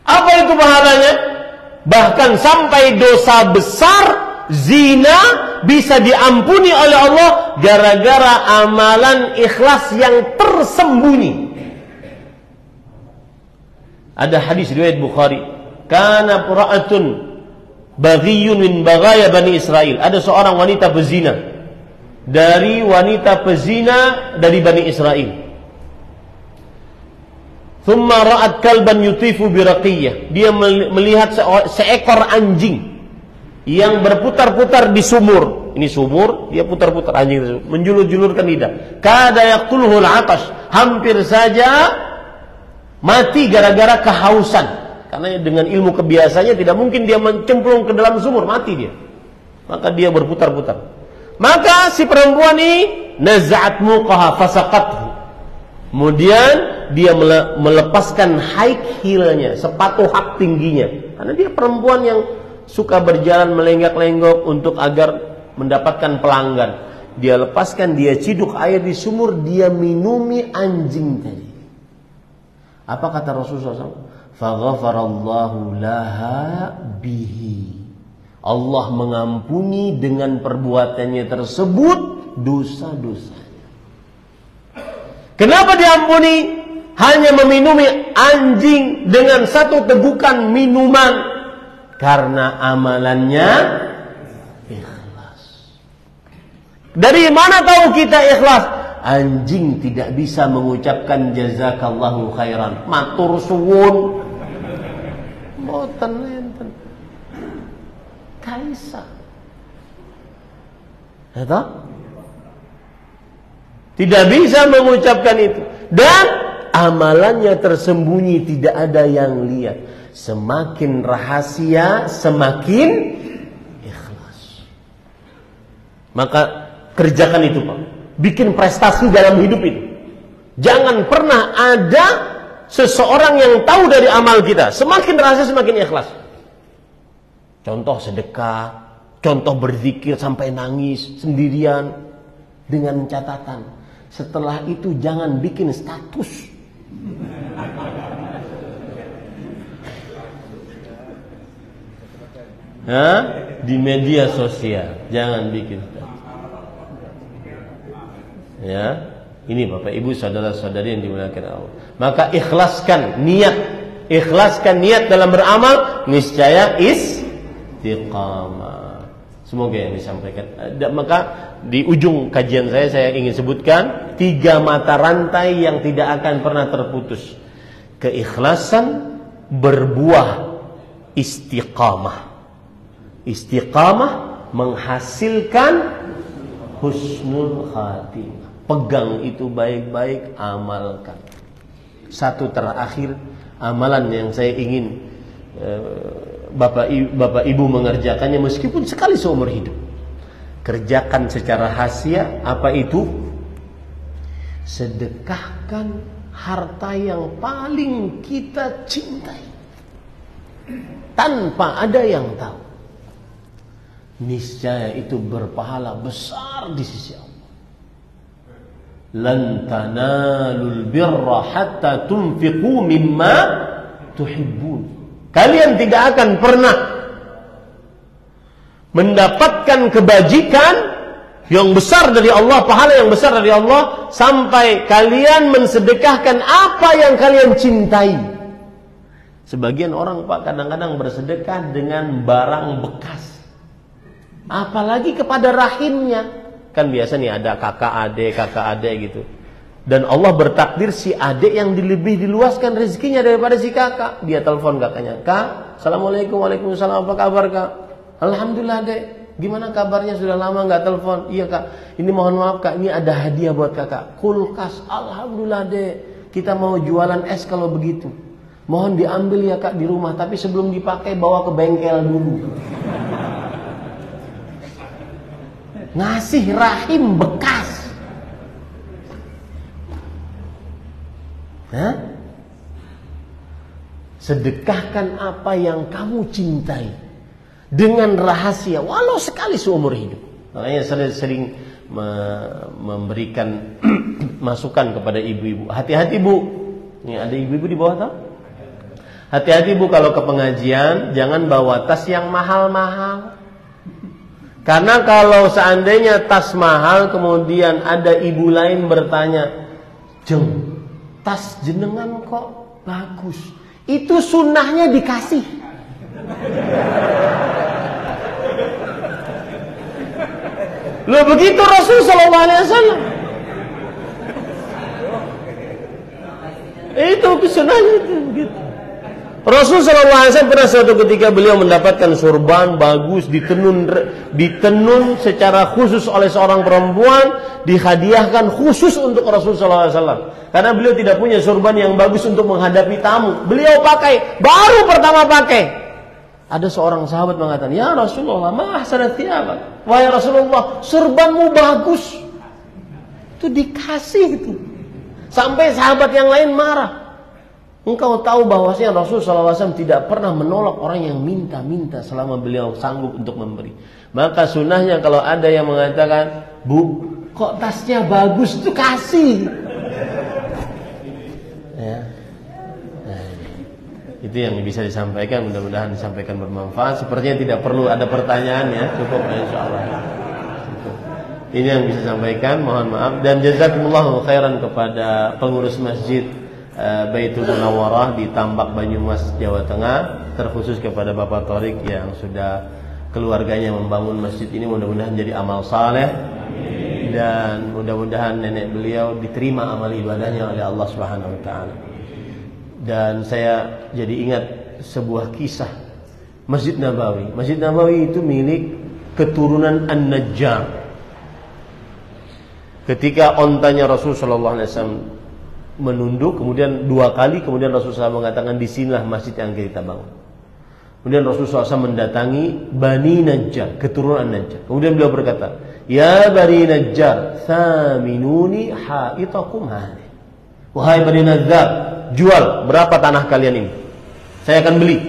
Apa itu pahalanya? Bahkan sampai dosa besar zina bisa diampuni oleh Allah gara-gara amalan ikhlas yang tersembunyi. Ada hadis riwayat Bukhari, kana qura'atun baghiyun min baghaya Bani Israel. Ada seorang wanita pezina dari wanita pezina dari Bani Israel. Thumma ra'at kalban yutifu biraqiyah. Dia melihat seekor anjing yang berputar-putar di sumur. Ini sumur, dia putar-putar anjing tersebut, menjulur-julurkan lidah. Kada yaqtuluhu al-'atash. Hampir saja mati gara-gara kehausan. Karena dengan ilmu kebiasaannya tidak mungkin dia mencemplung ke dalam sumur, mati dia. Maka dia berputar-putar. Maka si perempuan ini naz'at muqaha fasaqathu. Kemudian dia melepaskan high heel-nya, sepatu hak tingginya. Karena dia perempuan yang suka berjalan melenggak-lenggok untuk agar mendapatkan pelanggan. Dia lepaskan, dia ciduk air di sumur, dia minumi anjing tadi. Apa kata Rasulullah SAW? Faghafarallahu laha bihi. Allah mengampuni dengan perbuatannya tersebut dosa-dosa. Kenapa diampuni? Hanya meminumi anjing dengan satu tegukan minuman. Karena amalannya ikhlas. Dari mana tahu kita ikhlas? Anjing tidak bisa mengucapkan jazakallahu khairan. Matur suwun. Mboten enten. Kaisa. Eta? Tidak bisa mengucapkan itu. Dan amalannya tersembunyi, tidak ada yang lihat. Semakin rahasia, semakin ikhlas. Maka kerjakan itu, Pak. Bikin prestasi dalam hidup itu. Jangan pernah ada seseorang yang tahu dari amal kita. Semakin rahasia, semakin ikhlas. Contoh sedekah, contoh berzikir sampai nangis sendirian dengan catatan. Setelah itu jangan bikin status. Di media sosial jangan bikin status. Ya, ini Bapak Ibu saudara-saudari yang dimuliakan Allah. Maka ikhlaskan niat dalam beramal, niscaya istiqamah. Semoga yang disampaikan. Maka di ujung kajian saya ingin sebutkan 3 mata rantai yang tidak akan pernah terputus. Keikhlasan berbuah istiqamah. Istiqamah menghasilkan husnul khatimah. Pegang itu baik-baik, amalkan. Satu terakhir, amalan yang saya ingin Bapak Ibu mengerjakannya meskipun sekali seumur hidup. Kerjakan secara rahasia. Apa itu? Sedekahkan harta yang paling kita cintai tanpa ada yang tahu. Niscaya itu berpahala besar di sisi Allah. Lan tanalul birra hatta tunfiqu mimma tuhibbun. Kalian tidak akan pernah mendapatkan kebajikan yang besar dari Allah, pahala yang besar dari Allah, sampai kalian mensedekahkan apa yang kalian cintai. Sebagian orang, Pak, kadang-kadang bersedekah dengan barang bekas. Apalagi kepada rahimnya. Kan biasa nih ada kakak adik gitu. Dan Allah bertakdir si adik yang lebih diluaskan rezekinya daripada si kakak. Dia telepon kakaknya, "Kak, Assalamualaikum." "Waalaikumsalam, apa kabar, Kak?" "Alhamdulillah, Dek. Gimana kabarnya? Sudah lama nggak telepon." "Iya, Kak. Ini mohon maaf, Kak. Ini ada hadiah buat Kakak. Kulkas." "Alhamdulillah, Dek. Kita mau jualan es kalau begitu. Mohon diambil ya, Kak, di rumah. Tapi sebelum dipakai bawa ke bengkel dulu." Ngasih rahim bekas. Sedekahkan apa yang kamu cintai dengan rahasia, walau sekali seumur hidup. Makanya saya sering memberikan masukan kepada ibu-ibu. Hati-hati Bu. Ini ada ibu-ibu di bawah tak? Hati-hati Bu kalau ke pengajian, jangan bawa tas yang mahal-mahal. Karena kalau seandainya tas mahal, kemudian ada ibu lain bertanya, "Jeng, tas jenengan kok bagus." Itu sunnahnya dikasih. Loh begitu Rasul sallallahu alaihi wasallam. Itu sunnahnya itu begitu. Rasul sallallahu alaihi wasallam pernah suatu ketika beliau mendapatkan surban bagus ditenun secara khusus oleh seorang perempuan, dihadiahkan khusus untuk Rasul sallallahu alaihi wasallam. Karena beliau tidak punya surban yang bagus untuk menghadapi tamu. Beliau pakai, baru pertama pakai. Ada seorang sahabat mengatakan, "Ya Rasulullah, ma ahsanat thiyabak." Wahai Rasulullah, surbanmu bagus. Itu dikasih itu. Sampai sahabat yang lain marah. Engkau tahu bahwasanya Rasul SAW tidak pernah menolak orang yang minta-minta selama beliau sanggup untuk memberi. Maka sunnahnya kalau ada yang mengatakan, "Bu, kok tasnya bagus?" Itu kasih. Ya. Nah, itu yang bisa disampaikan. Mudah-mudahan disampaikan bermanfaat. Sepertinya tidak perlu ada pertanyaan ya. Cukup insyaallah. Cukup. Ini yang bisa disampaikan. Mohon maaf dan jazakumullahu khairan kepada pengurus masjid Baitul Munawwarah di Tambak Banyumas, Jawa Tengah, terkhusus kepada Bapak Thorik yang sudah keluarganya membangun masjid ini. Mudah-mudahan jadi amal saleh dan mudah-mudahan nenek beliau diterima amal ibadahnya oleh Allah Subhanahu wa taala. Dan saya jadi ingat sebuah kisah Masjid Nabawi. Masjid Nabawi itu milik keturunan An-Najjar. Ketika ontanya Rasul sallallahu alaihi wasallam menunduk, kemudian 2 kali, kemudian Rasulullah SAW mengatakan, "Disinilah masjid yang kita bangun." Kemudian Rasulullah SAW mendatangi Bani Najjar, keturunan Najjar. Kemudian beliau berkata, "Ya Bani Najjar, thaminuni haitakum hadhi." Wahai Bani Najjar, jual berapa tanah kalian ini? Saya akan beli.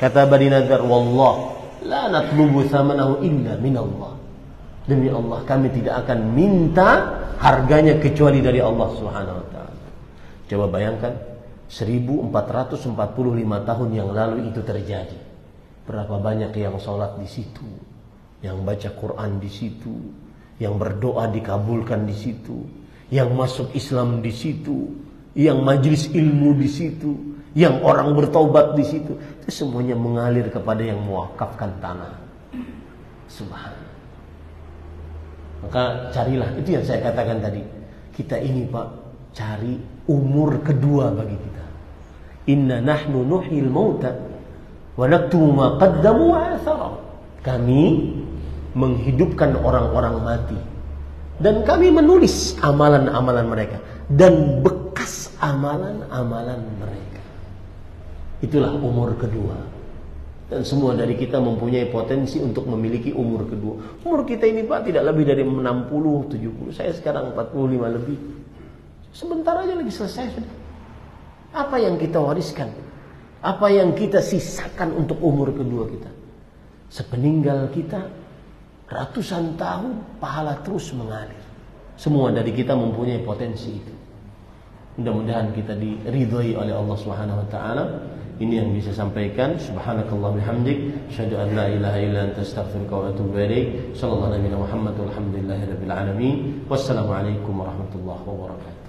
Kata Bani Najjar, "Wallah, la natlubu thamanahu illa minallah." Demi Allah, kami tidak akan minta harganya kecuali dari Allah Subhanahu wa taala. Coba bayangkan 1445 tahun yang lalu itu terjadi. Berapa banyak yang sholat di situ, yang baca Quran di situ, yang berdoa dikabulkan di situ, yang masuk Islam di situ, yang majlis ilmu di situ, yang orang bertaubat di situ. Itu semuanya mengalir kepada yang mewakafkan tanah. Subhanallah. Maka carilah, itu yang saya katakan tadi. Kita ini Pak, cari umur kedua bagi kita. Inna nahnu nuhyil mauta wa naktumu ma qaddamu wa atharu. Kami menghidupkan orang-orang mati dan kami menulis amalan-amalan mereka dan bekas amalan-amalan mereka. Itulah umur kedua. Dan semua dari kita mempunyai potensi untuk memiliki umur kedua. Umur kita ini Pak tidak lebih dari 60, 70. Saya sekarang 45 lebih. Sebentar aja lagi selesai sudah. Apa yang kita wariskan? Apa yang kita sisakan untuk umur kedua kita? Sepeninggal kita, ratusan tahun pahala terus mengalir. Semua dari kita mempunyai potensi itu. Mudah-mudahan kita diridhoi oleh Allah Subhanahu wa taala. Ini yang bisa sampaikan. Subhanakallah bihamdik, asyhadu an la ilaha illa anta astaghfiruka wa atubu ilaik. Sallallahu alaihi Muhammad walhamdulillahirabbil alamin. Wassalamualaikum warahmatullahi wabarakatuh.